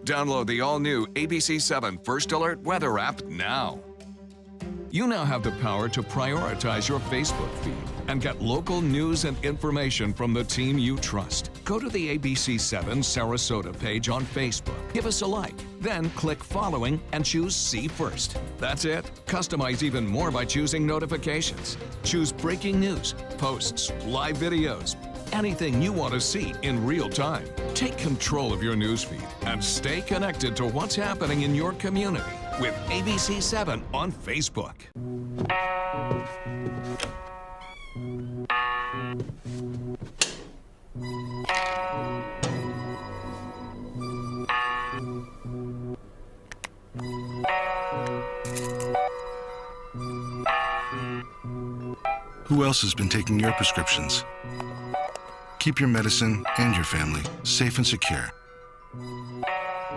[SPEAKER 6] Download the all-new ABC 7 First Alert weather app now. You now have the power to prioritize your Facebook feed and get local news and information from the team you trust. Go to the ABC 7 Sarasota page on Facebook. Give us a like, then click following and choose See First. That's it. Customize even more by choosing notifications. Choose breaking news, posts, live videos, anything you want to see in real time. Take control of your newsfeed and stay connected to what's happening in your community with ABC 7 on Facebook.
[SPEAKER 9] Who else has been taking your prescriptions? Keep your medicine and your family safe and secure.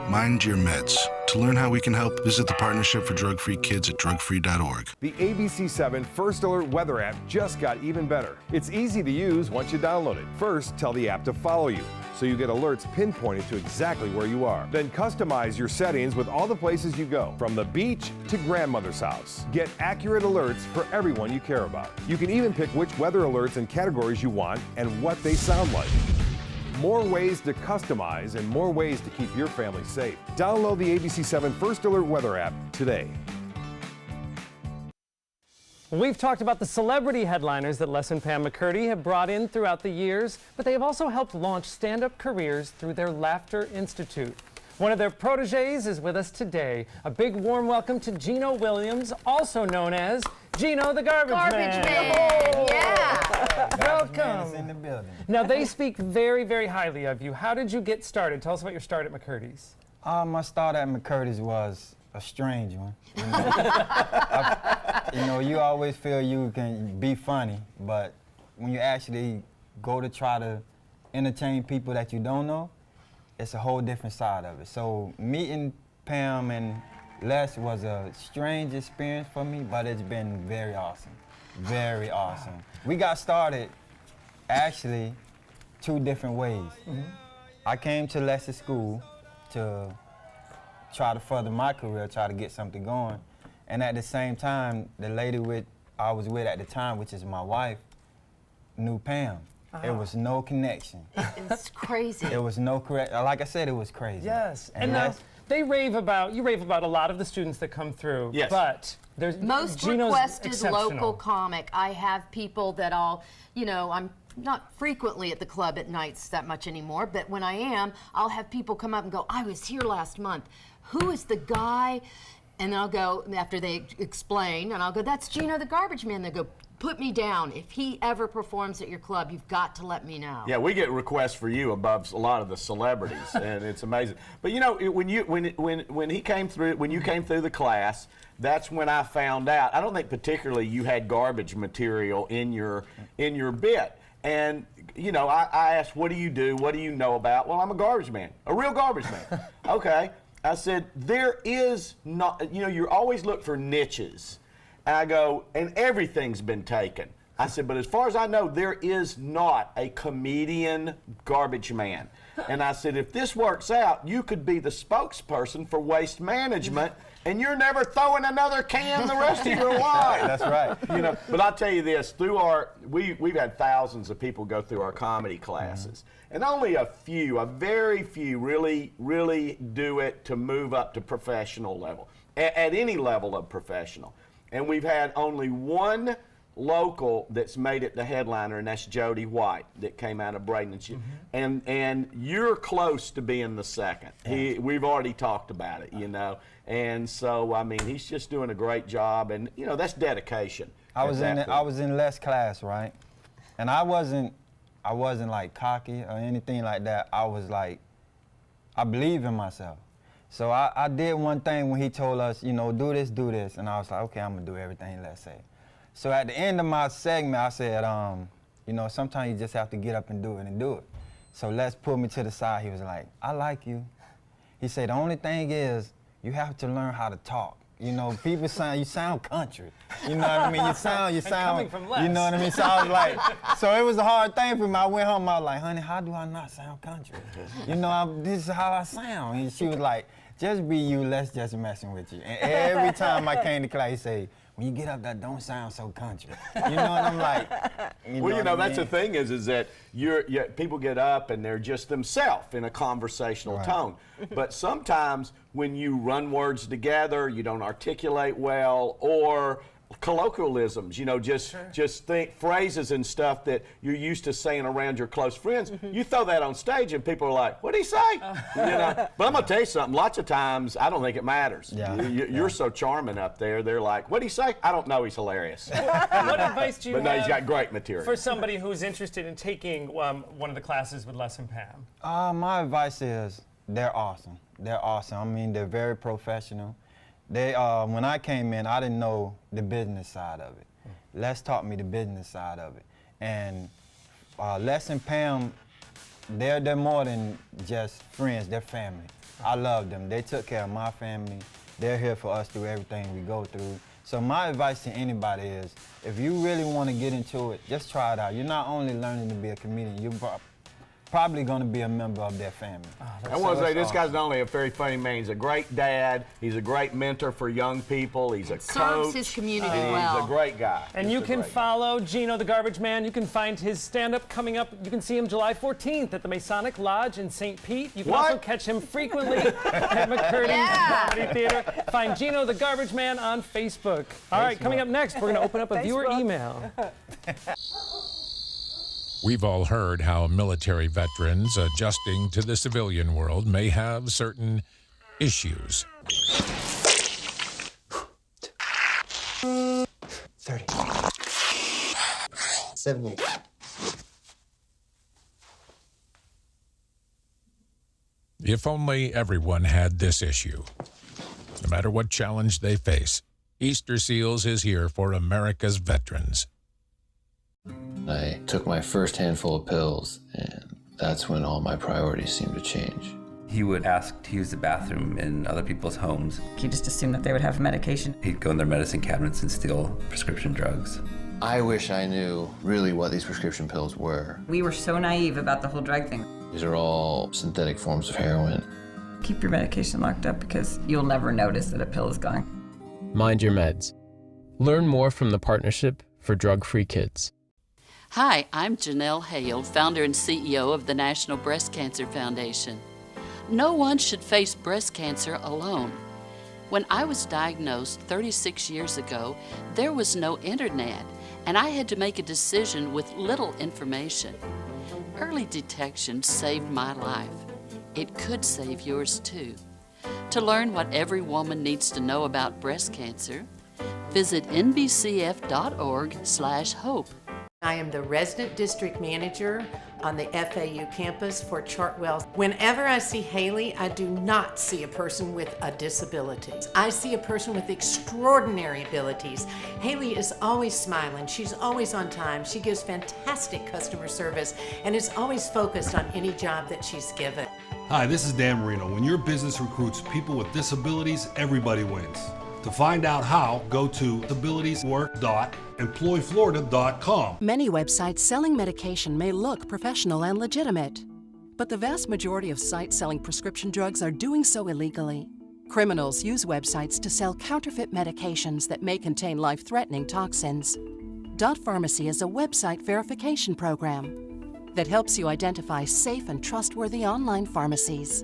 [SPEAKER 9] Mind your meds. To learn how we can help, visit the Partnership for Drug-Free Kids at drugfree.org.
[SPEAKER 8] The ABC 7 First Alert weather app just got even better. It's easy to use once you download it. First, tell the app to follow you, so you get alerts pinpointed to exactly where you are. Then customize your settings with all the places you go, from the beach to grandmother's house. Get accurate alerts for everyone you care about. You can even pick which weather alerts and categories you want and what they sound like. More ways to customize and more ways to keep your family safe. Download the ABC 7 First Alert weather app today.
[SPEAKER 10] We've talked about the celebrity headliners that Les and Pam McCurdy have brought in throughout the years, but they have also helped launch stand-up careers through their Laughter Institute. One of their proteges is with us today. A big warm welcome to Gino Williams, also known as Gino the Garbage Man.
[SPEAKER 1] Yeah.
[SPEAKER 10] Welcome.
[SPEAKER 26] In the building.
[SPEAKER 10] Now, they speak very, very highly of you. How did you get started? Tell us about your start at McCurdy's.
[SPEAKER 26] My start at McCurdy's was a strange one. You know, you always feel you can be funny, but when you actually go to try to entertain people that you don't know, it's a whole different side of it. So meeting Pam and Les was a strange experience for me, but it's been very awesome. Very awesome. We got started actually 2 different ways. I came to Les's school to try to further my career, try to get something going. And at the same time, the lady I was with at the time, which is my wife, knew Pam. There was no connection.
[SPEAKER 4] It's crazy.
[SPEAKER 26] It was no correct. Like I said, it was crazy.
[SPEAKER 10] Yes. And now you rave about a lot of the students that come through.
[SPEAKER 26] Yes.
[SPEAKER 10] But there's
[SPEAKER 4] most
[SPEAKER 10] Gino's
[SPEAKER 4] requested local comic. I have people that I'm not frequently at the club at nights that much anymore, but when I am, I'll have people come up and go, I was here last month. Who is the guy? And then I'll go, after they explain, and I'll go, that's Gino the Garbage Man. They go, put me down. If he ever performs at your club, you've got to let me know.
[SPEAKER 5] Yeah, we get requests for you above a lot of the celebrities, and it's amazing. But you know, when you came through the class, that's when I found out. I don't think particularly you had garbage material in your bit. And you know, I asked, what do you do? What do you know about? Well, I'm a garbage man, a real garbage man. Okay. I said, there is not, you know, you always look for niches. And I go, and everything's been taken. I said, but as far as I know, there is not a comedian garbage man. And I said, if this works out, you could be the spokesperson for waste management, and you're never throwing another can the rest of your life.
[SPEAKER 26] That's right.
[SPEAKER 5] You know, but I'll tell you this, we've had thousands of people go through our comedy classes, and only a very few really do it to move up to professional level, at any level of professional. And we've had only one local that's made it the headliner, and that's Jody White that came out of Bradenton. And you're close to being the second. We've already talked about it, you know. And so, I mean, he's just doing a great job, and you know, that's dedication.
[SPEAKER 26] I was in Les' class, right? And I wasn't like cocky or anything like that. I was like, I believe in myself. So I did one thing when he told us, you know, do this, and I was like, okay, I'm gonna do everything Les said. So at the end of my segment, I said, you know, sometimes you just have to get up and do it. So Les pulled me to the side. He was like, I like you. He said, the only thing is, you have to learn how to talk. You know, you sound country. You know what I mean? You sound,
[SPEAKER 10] coming from Les.
[SPEAKER 26] you know what I mean? So I was like, so it was a hard thing for me. I went home, I was like, honey, how do I not sound country? You know, this is how I sound. And she was like, just be you, Les just messing with you. And every time I came to class, he say, when you get up there, don't sound so country. You know what I'm like?
[SPEAKER 5] Well, you know, that's the thing is that people get up and they're just themselves in a conversational tone. But sometimes when you run words together, you don't articulate well, or colloquialisms, you know, just think phrases and stuff that you're used to saying around your close friends. You throw that on stage and people are like, what'd he say? You know? But I'm gonna tell you something, lots of times I don't think it matters. You're so charming up there, they're like, what'd he say? I don't know, he's hilarious.
[SPEAKER 10] What advice do you have
[SPEAKER 5] he's got great material.
[SPEAKER 10] for somebody who's interested in taking one of the classes with Les and Pam?
[SPEAKER 26] My advice is, they're awesome. They're awesome. I mean, they're very professional. They, when I came in, I didn't know the business side of it. Les taught me the business side of it. And Les and Pam, they're more than just friends, they're family. I love them. They took care of my family. They're here for us through everything we go through. So my advice to anybody is, if you really want to get into it, just try it out. You're not only learning to be a comedian, you're probably going to be a member of their family.
[SPEAKER 5] I want to say, this guy's not only a very funny man, he's a great dad, he's a great mentor for young people, he's a coach.
[SPEAKER 4] Serves his community
[SPEAKER 5] well. He's a great guy.
[SPEAKER 10] And you can follow Gino the Garbage Man. You can find his stand-up coming up. You can see him July 14th at the Masonic Lodge in St. Pete. You can also catch him frequently at McCurdy's Comedy Theater. Find Gino the Garbage Man on Facebook. All right, coming up next, we're going to open up a viewer email.
[SPEAKER 12] We've all heard how military veterans adjusting to the civilian world may have certain issues.
[SPEAKER 11] 30. 78.
[SPEAKER 12] If only everyone had this issue. No matter what challenge they face, Easter Seals is here for America's veterans.
[SPEAKER 13] I took my first handful of pills, and that's when all my priorities seemed to change.
[SPEAKER 14] He would ask to use the bathroom in other people's homes.
[SPEAKER 15] He just assumed that they would have medication.
[SPEAKER 14] He'd go in their medicine cabinets and steal prescription drugs.
[SPEAKER 13] I wish I knew really what these prescription pills were.
[SPEAKER 15] We were so naive about the whole drug thing.
[SPEAKER 13] These are all synthetic forms of heroin.
[SPEAKER 15] Keep your medication locked up because you'll never notice that a pill is gone.
[SPEAKER 16] Mind your meds. Learn more from the Partnership for Drug-Free Kids.
[SPEAKER 17] Hi, I'm Janelle Hale, founder and CEO of the National Breast Cancer Foundation. No one should face breast cancer alone. When I was diagnosed 36 years ago, there was no internet, and I had to make a decision with little information. Early detection saved my life. It could save yours too. To learn what every woman needs to know about breast cancer, visit nbcf.org/hope.
[SPEAKER 27] I am the resident district manager on the FAU campus for Chartwell. Whenever I see Haley, I do not see a person with a disability. I see a person with extraordinary abilities. Haley is always smiling. She's always on time. She gives fantastic customer service and is always focused on any job that she's given.
[SPEAKER 28] Hi, this is Dan Marino. When your business recruits people with disabilities, everybody wins.
[SPEAKER 11] To find out how, go to abilitieswork.employflorida.com.
[SPEAKER 18] Many websites selling medication may look professional and legitimate, but the vast majority of sites selling prescription drugs are doing so illegally. Criminals use websites to sell counterfeit medications that may contain life-threatening toxins. Dot Pharmacy is a website verification program that helps you identify safe and trustworthy online pharmacies.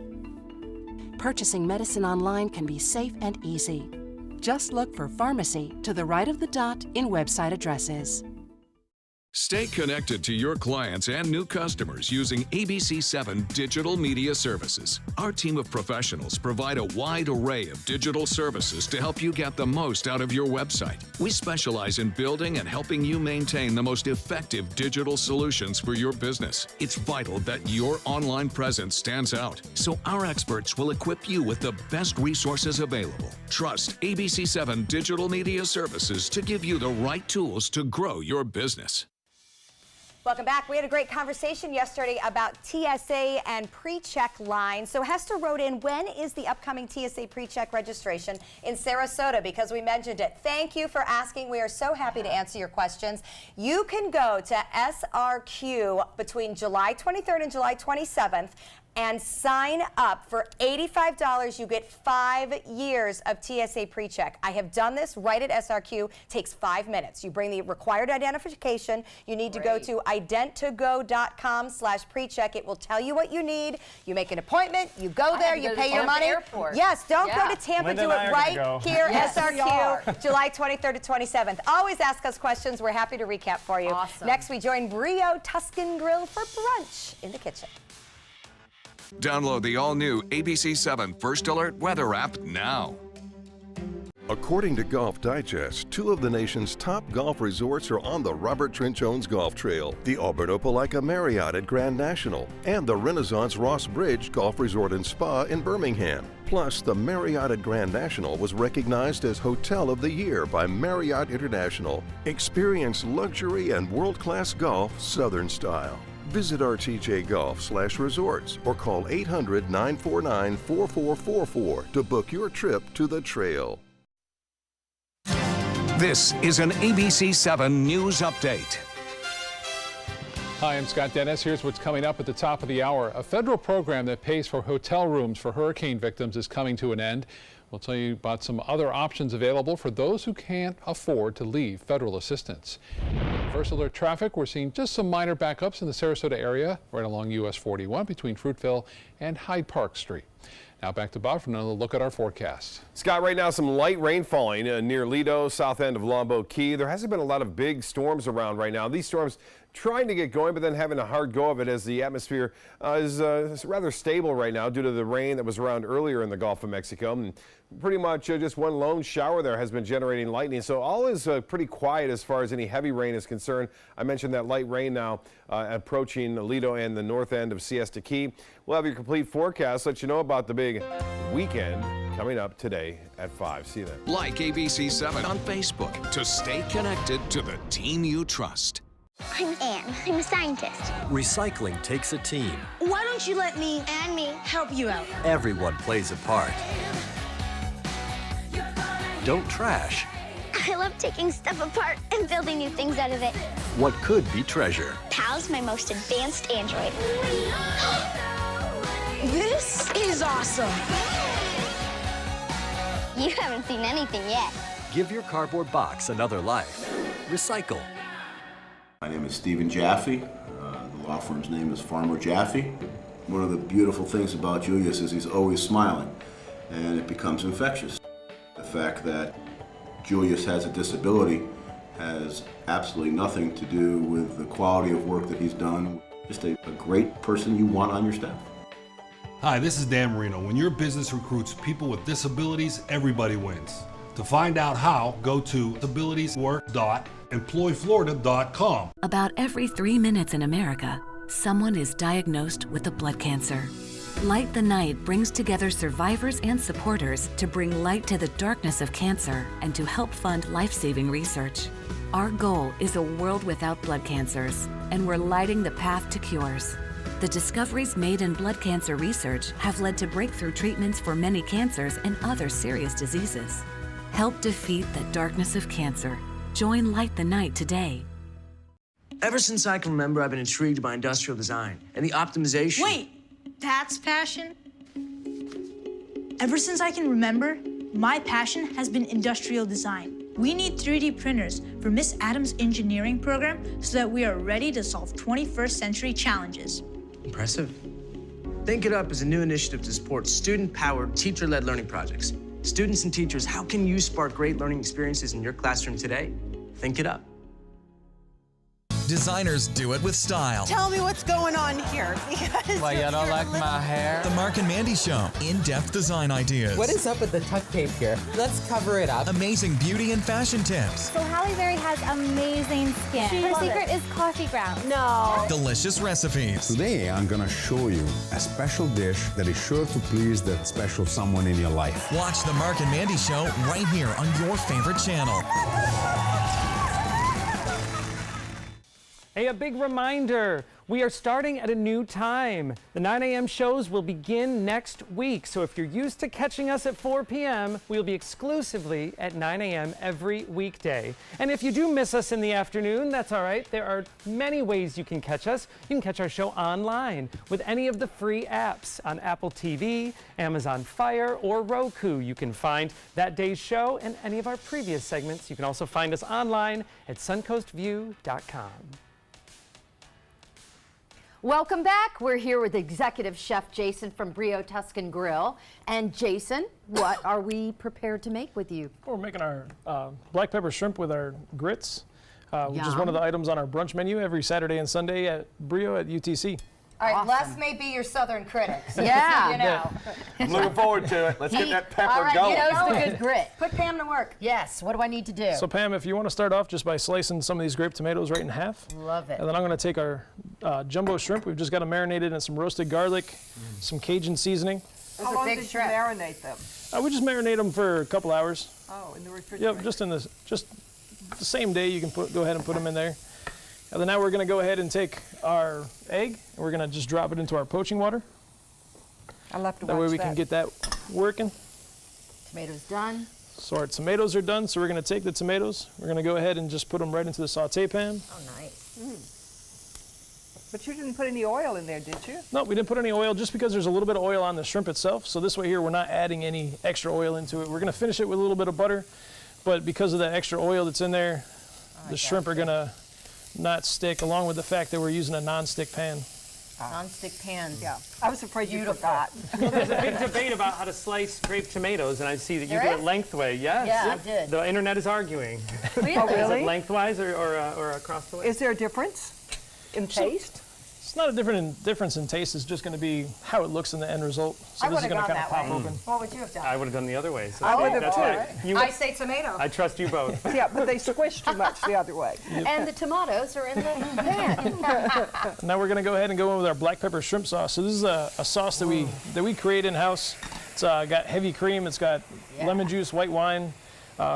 [SPEAKER 18] Purchasing medicine online can be safe and easy. Just look for pharmacy to the right of the dot in website addresses.
[SPEAKER 6] Stay connected to your clients and new customers using ABC7 Digital Media Services. Our team of professionals provide a wide array of digital services to help you get the most out of your website. We specialize in building and helping you maintain the most effective digital solutions for your business. It's vital that your online presence stands out, so our experts will equip you with the best resources available. Trust ABC7 Digital Media Services to give you the right tools to grow your business.
[SPEAKER 1] Welcome back. We had a great conversation yesterday about TSA and pre-check lines. So Hester wrote in, when is the upcoming TSA pre-check registration in Sarasota? Because we mentioned it. Thank you for asking. We are so happy to answer your questions. You can go to SRQ between July 23rd and July 27th and sign up for $85. You get 5 years of TSA pre-check. I have done this right at SRQ. Takes 5 minutes. You bring the required identification. You need to go to ident2go.com/pre-check. It will tell you what you need. You make an appointment. You go there. You pay your money. Yes, don't go to Tampa. Do it right here, SRQ, July 23rd to 27th. Always ask us questions. We're happy to recap for you.
[SPEAKER 4] Awesome.
[SPEAKER 1] Next, we join Brio Tuscan Grill for brunch in the kitchen.
[SPEAKER 6] Download the all-new ABC7 First Alert weather app now.
[SPEAKER 2] According to Golf Digest, 2 of the nation's top golf resorts are on the Robert Trent Jones Golf Trail, the Auburn Opelika Marriott at Grand National, and the Renaissance Ross Bridge Golf Resort and Spa in Birmingham. Plus, the Marriott at Grand National was recognized as Hotel of the Year by Marriott International. Experience luxury and world-class golf Southern style. Visit rtjgolf/resorts or call 800-949-4444 to book your trip to the trail.
[SPEAKER 6] This is an ABC7 News Update.
[SPEAKER 12] Hi, I'm Scott Dennis. Here's what's coming up at the top of the hour. A federal program that pays for hotel rooms for hurricane victims is coming to an end. We'll tell you about some other options available for those who can't afford to leave federal assistance. First alert traffic, we're seeing just some minor backups in the Sarasota area, right along US 41 between Fruitville and Hyde Park Street. Now back to Bob for another look at our forecast.
[SPEAKER 8] Scott, right now some light rain falling near Lido, south end of Longboat Key. There hasn't been a lot of big storms around right now. These storms trying to get going, but then having a hard go of it as the atmosphere is rather stable right now due to the rain that was around earlier in the Gulf of Mexico. And pretty much just one lone shower there has been generating lightning. So all is pretty quiet as far as any heavy rain is concerned. I mentioned that light rain now approaching Lido and the north end of Siesta Key. We'll have your complete forecast, let you know about the big weekend coming up today at 5. See you then.
[SPEAKER 6] Like ABC7 on Facebook to stay connected to the team you trust.
[SPEAKER 19] I'm Anne. I'm a scientist.
[SPEAKER 20] Recycling takes a team.
[SPEAKER 19] Why don't you let me and me help you out?
[SPEAKER 20] Everyone plays a part. Don't trash
[SPEAKER 19] I love taking stuff apart and building new things out of it.
[SPEAKER 20] what could be treasure.
[SPEAKER 19] Pal's my most advanced android. This is awesome. You haven't seen anything yet.
[SPEAKER 20] Give your cardboard box another life. Recycle.
[SPEAKER 21] My name is Stephen Jaffe. The law firm's name is Farmer Jaffe. One of the beautiful things about Julius is he's always smiling, and it becomes infectious. The fact that Julius has a disability has absolutely nothing to do with the quality of work that he's done. Just a great person you want on your staff.
[SPEAKER 11] Hi, this is Dan Marino. When your business recruits people with disabilities, everybody wins. To find out how, go to abilitieswork.employflorida.com.
[SPEAKER 22] About every 3 minutes in America, someone is diagnosed with a blood cancer. Light the Night brings together survivors and supporters to bring light to the darkness of cancer and to help fund life-saving research. Our goal is a world without blood cancers, and we're lighting the path to cures. The discoveries made in blood cancer research have led to breakthrough treatments for many cancers and other serious diseases. Help defeat the darkness of cancer. Join Light the Night today.
[SPEAKER 3] Ever since I can remember, I've been intrigued by industrial design and the optimization.
[SPEAKER 7] Wait, that's passion? Ever since I can remember, my passion has been industrial design. We need 3D printers for Miss Adams' engineering program so that we are ready to solve 21st century challenges.
[SPEAKER 3] Impressive. Think It Up is a new initiative to support student-powered, teacher-led learning projects. Students and teachers, how can you spark great learning experiences in your classroom today? Think It Up.
[SPEAKER 9] Designers do it with style.
[SPEAKER 23] Tell me what's going on here, because
[SPEAKER 9] Why, you don't like my hair? The Mark and Mandy Show. In-depth design ideas.
[SPEAKER 24] What is up with the tuck tape here? Let's cover it up.
[SPEAKER 9] Amazing beauty and fashion tips.
[SPEAKER 25] So Halle Berry has amazing skin. Her secret is coffee grounds.
[SPEAKER 23] No.
[SPEAKER 9] Delicious recipes.
[SPEAKER 26] Today, I'm gonna show you a special dish that is sure to please that special someone in your life.
[SPEAKER 9] Watch the Mark and Mandy Show right here on your favorite channel.
[SPEAKER 10] Hey, a big reminder, we are starting at a new time. The 9 a.m. shows will begin next week, so if you're used to catching us at 4 p.m., we'll be exclusively at 9 a.m. every weekday. And if you do miss us in the afternoon, that's all right. There are many ways you can catch us. You can catch our show online with any of the free apps on Apple TV, Amazon Fire, or Roku. You can find that day's show and any of our previous segments. You can also find us online at suncoastview.com.
[SPEAKER 4] Welcome back. We're here with Executive Chef Jason from Brio Tuscan Grill. And Jason, what are we prepared to make with you?
[SPEAKER 28] We're making our black pepper shrimp with our grits, which is one of the items on our brunch menu every Saturday and Sunday at Brio at UTC.
[SPEAKER 1] All right,
[SPEAKER 4] Awesome.
[SPEAKER 1] Les may be your southern critic. So
[SPEAKER 4] Yeah.
[SPEAKER 1] you know.
[SPEAKER 5] I'm looking forward to it. Let's get that pepper
[SPEAKER 4] All right,
[SPEAKER 5] going.
[SPEAKER 4] he knows the good grit.
[SPEAKER 1] Put Pam to work.
[SPEAKER 4] Yes, what do I need to do?
[SPEAKER 28] So Pam, if you want to start off just by slicing some of these grape tomatoes right in half.
[SPEAKER 4] Love it.
[SPEAKER 28] And then I'm going to take our jumbo shrimp. We've just got them marinated in some roasted garlic, some Cajun seasoning.
[SPEAKER 1] Those are big shrimp.
[SPEAKER 23] Marinate them?
[SPEAKER 28] We just marinate them for a couple hours.
[SPEAKER 23] Oh, in the refrigerator.
[SPEAKER 28] Yep, just the same day you can go ahead and put them in there. And then now we're going to go ahead and take our egg and we're going to just drop it into our poaching water.
[SPEAKER 23] I'll have to watch
[SPEAKER 28] that way we can get that working.
[SPEAKER 4] Tomatoes done.
[SPEAKER 28] So our tomatoes are done, so we're going to take the tomatoes. We're going to go ahead and just put them right into the saute pan.
[SPEAKER 4] Oh, nice.
[SPEAKER 23] But you didn't put any oil in there, did you?
[SPEAKER 28] No, we didn't put any oil just because there's a little bit of oil on the shrimp itself. So this way here, we're not adding any extra oil into it. We're going to finish it with a little bit of butter, but because of that extra oil that's in there, the shrimp are going to not stick, along with the fact that we're using a non-stick pan.
[SPEAKER 4] Non-stick pans.
[SPEAKER 23] Yeah. I was afraid you forgot.
[SPEAKER 10] Well, there's a big debate about how to slice grape tomatoes, and I see that you do it lengthwise. Yes.
[SPEAKER 4] Yeah, I did.
[SPEAKER 10] The internet is arguing.
[SPEAKER 4] Really?
[SPEAKER 23] Oh,
[SPEAKER 10] Is
[SPEAKER 23] really?
[SPEAKER 10] it lengthwise or across the way?
[SPEAKER 23] Is there a difference in taste?
[SPEAKER 28] It's not a difference in taste. It's just going to be how it looks in the end result. So
[SPEAKER 1] I
[SPEAKER 28] this is
[SPEAKER 1] would've
[SPEAKER 28] going to
[SPEAKER 1] gone
[SPEAKER 28] kind of
[SPEAKER 1] that
[SPEAKER 28] pop
[SPEAKER 1] way.
[SPEAKER 28] open.
[SPEAKER 1] What would you have done?
[SPEAKER 10] I would have done the other way. So
[SPEAKER 23] I would have
[SPEAKER 10] that's
[SPEAKER 23] too.
[SPEAKER 10] right. You,
[SPEAKER 1] I say tomato.
[SPEAKER 10] I trust you both.
[SPEAKER 23] Yeah, but they squish too much the other way.
[SPEAKER 4] And the tomatoes are in the pan.
[SPEAKER 28] Now we're going to go ahead and go in with our black pepper shrimp sauce. So this is a sauce that we create in-house. It's got heavy cream. It's got lemon juice, white wine,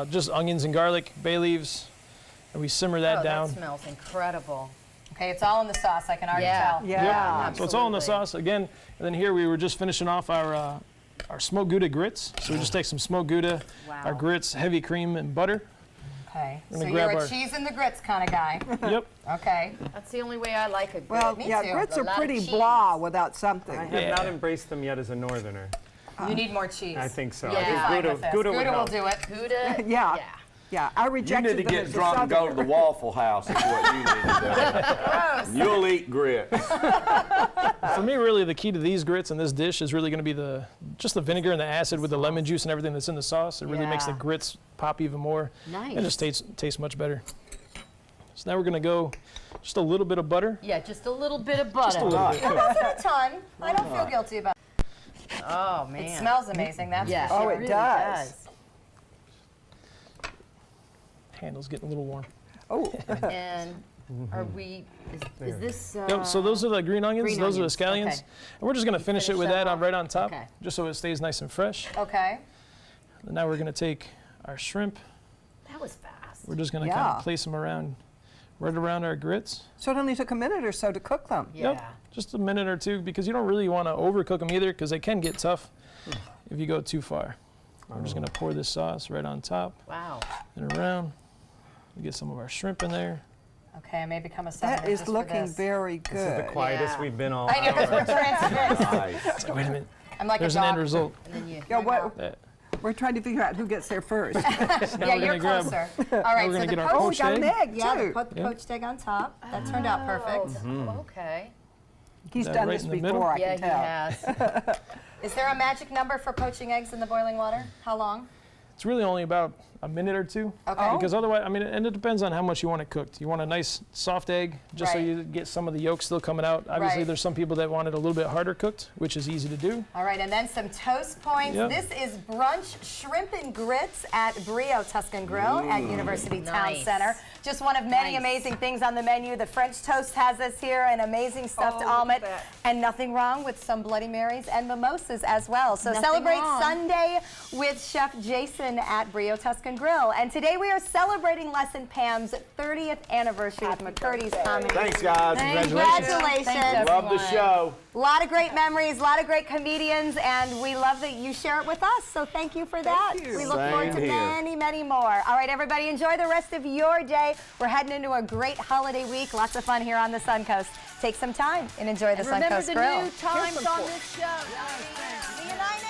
[SPEAKER 28] just onions and garlic, bay leaves, and we simmer that down.
[SPEAKER 4] That smells incredible.
[SPEAKER 1] Okay, it's all in the sauce, I can already tell.
[SPEAKER 23] Yeah.
[SPEAKER 28] Yep. So it's all in the sauce again. And then here we were just finishing off our smoked Gouda grits. So we just take some smoked Gouda, our grits, heavy cream, and butter.
[SPEAKER 1] Okay,
[SPEAKER 28] We're
[SPEAKER 1] so
[SPEAKER 28] gonna
[SPEAKER 1] you're
[SPEAKER 28] grab
[SPEAKER 1] a
[SPEAKER 28] our-
[SPEAKER 1] cheese and the grits kind of guy.
[SPEAKER 28] Yep.
[SPEAKER 1] Okay.
[SPEAKER 4] That's the only way I like a grit.
[SPEAKER 23] Well,
[SPEAKER 1] Me
[SPEAKER 23] yeah,
[SPEAKER 1] too.
[SPEAKER 23] grits
[SPEAKER 4] A
[SPEAKER 23] are
[SPEAKER 4] lot of
[SPEAKER 23] pretty
[SPEAKER 4] cheese.
[SPEAKER 23] blah without something.
[SPEAKER 10] I have not embraced them yet as a northerner.
[SPEAKER 1] You need more cheese.
[SPEAKER 10] I think so.
[SPEAKER 1] You'll
[SPEAKER 10] I
[SPEAKER 1] be
[SPEAKER 10] think
[SPEAKER 1] fine
[SPEAKER 10] Gouda,
[SPEAKER 1] with this.
[SPEAKER 10] Gouda would
[SPEAKER 1] Gouda will
[SPEAKER 10] help.
[SPEAKER 1] do it.
[SPEAKER 4] Gouda.
[SPEAKER 23] Yeah. Yeah, I
[SPEAKER 5] You
[SPEAKER 23] rejected
[SPEAKER 5] need to
[SPEAKER 23] them
[SPEAKER 5] get
[SPEAKER 23] as a
[SPEAKER 5] drunk and go to the
[SPEAKER 23] Southerner.
[SPEAKER 5] Waffle House is what you need to do. You'll eat grits.
[SPEAKER 28] For me, really, the key to these grits and this dish is really going to be just the vinegar and the acid with the lemon juice and everything that's in the sauce. It really makes the grits pop even more.
[SPEAKER 4] Nice.
[SPEAKER 28] And just tastes much better. So now we're going to go just a little bit of butter.
[SPEAKER 4] Yeah, just a little bit of butter.
[SPEAKER 28] Just a little bit.
[SPEAKER 1] It wasn't a ton. I don't feel guilty about it.
[SPEAKER 4] Oh, man.
[SPEAKER 1] It smells amazing, that's
[SPEAKER 4] Yeah.
[SPEAKER 1] for sure.
[SPEAKER 23] Oh, it
[SPEAKER 4] really
[SPEAKER 23] does.
[SPEAKER 28] Handle's getting a little warm.
[SPEAKER 23] Oh.
[SPEAKER 4] And are we, is this?
[SPEAKER 28] Yep, so those are the green onions.
[SPEAKER 4] green
[SPEAKER 28] those
[SPEAKER 4] onions,
[SPEAKER 28] are the scallions.
[SPEAKER 4] okay.
[SPEAKER 28] And we're just going to finish it with
[SPEAKER 1] that
[SPEAKER 28] that
[SPEAKER 1] off?
[SPEAKER 28] right on top,
[SPEAKER 4] Okay.
[SPEAKER 28] just so it stays nice and fresh.
[SPEAKER 1] Okay.
[SPEAKER 28] And now we're going to take our shrimp.
[SPEAKER 4] That was fast.
[SPEAKER 28] We're just going to kind of place them right around our grits.
[SPEAKER 23] So it only took a minute or so to cook them.
[SPEAKER 4] Yeah.
[SPEAKER 28] Yep, just a minute or two, because you don't really want to overcook them either, because they can get tough if you go too far. We're just gonna pour this sauce right on top.
[SPEAKER 4] Wow.
[SPEAKER 28] And around. We get some of our shrimp in there.
[SPEAKER 1] Okay, I may become a southerner
[SPEAKER 23] That is
[SPEAKER 1] just for
[SPEAKER 23] looking
[SPEAKER 1] this.
[SPEAKER 23] very good.
[SPEAKER 10] This is the quietest we've been all
[SPEAKER 1] I know, because we're
[SPEAKER 10] hour.
[SPEAKER 1] transfixed.
[SPEAKER 28] It's like, wait a minute.
[SPEAKER 1] I'm like
[SPEAKER 28] There's
[SPEAKER 1] a
[SPEAKER 28] an
[SPEAKER 1] dog.
[SPEAKER 28] end result.
[SPEAKER 4] And then you.
[SPEAKER 23] Yeah, we're trying to figure out who gets there first.
[SPEAKER 1] Yeah, you're closer. All right,
[SPEAKER 28] we're
[SPEAKER 1] so
[SPEAKER 28] gonna
[SPEAKER 1] the
[SPEAKER 28] get our
[SPEAKER 1] poached
[SPEAKER 28] poached
[SPEAKER 23] got an
[SPEAKER 28] egg.
[SPEAKER 23] egg,
[SPEAKER 1] Yeah,
[SPEAKER 23] too.
[SPEAKER 1] the poached egg on top. That turned out perfect.
[SPEAKER 4] Okay.
[SPEAKER 23] He's
[SPEAKER 28] That
[SPEAKER 23] done
[SPEAKER 28] right
[SPEAKER 23] this
[SPEAKER 28] in the
[SPEAKER 23] before,
[SPEAKER 28] middle?
[SPEAKER 23] I
[SPEAKER 4] Yeah,
[SPEAKER 23] can
[SPEAKER 4] he
[SPEAKER 23] tell.
[SPEAKER 4] has.
[SPEAKER 1] Is there a magic number for poaching eggs in the boiling water? How long?
[SPEAKER 28] It's really only about a minute or two.
[SPEAKER 1] Okay.
[SPEAKER 28] Because otherwise, I mean, and it depends on how much you want it cooked. You want a nice soft egg, just so
[SPEAKER 1] Right.
[SPEAKER 28] you get some of the yolk still coming out. Obviously,
[SPEAKER 1] Right.
[SPEAKER 28] there's some people that want it a little bit harder cooked, which is easy to do.
[SPEAKER 1] All right, and then some toast points.
[SPEAKER 28] Yep.
[SPEAKER 1] This is brunch shrimp and grits at Brio Tuscan Grill at University Town
[SPEAKER 4] Nice.
[SPEAKER 1] Center. Just one of many
[SPEAKER 4] Nice.
[SPEAKER 1] amazing things on the menu. The French toast has us here, an amazing stuffed
[SPEAKER 23] Oh, look at
[SPEAKER 1] omelet,
[SPEAKER 23] that.
[SPEAKER 1] and nothing wrong with some Bloody Marys and mimosas as well. So
[SPEAKER 4] Nothing
[SPEAKER 1] celebrate
[SPEAKER 4] wrong.
[SPEAKER 1] Sunday with Chef Jason at Brio Tuscan Grill. And today we are celebrating Lesson Pam's 30th anniversary with McCurdy's Comedy.
[SPEAKER 5] Thanks, guys.
[SPEAKER 1] Congratulations.
[SPEAKER 4] Thanks,
[SPEAKER 5] Love the show.
[SPEAKER 1] A lot of great memories, a lot of great comedians, and we love that you share it with us. So thank you for that.
[SPEAKER 23] you.
[SPEAKER 1] We look
[SPEAKER 5] Same
[SPEAKER 1] forward to
[SPEAKER 5] here.
[SPEAKER 1] many, many more. All right, everybody, enjoy the rest of your day. We're heading into a great holiday week. Lots of fun here on the Suncoast. Take some time and enjoy the
[SPEAKER 4] And remember
[SPEAKER 1] Suncoast
[SPEAKER 4] the
[SPEAKER 1] Grill.
[SPEAKER 4] new times on this show.
[SPEAKER 1] Be united.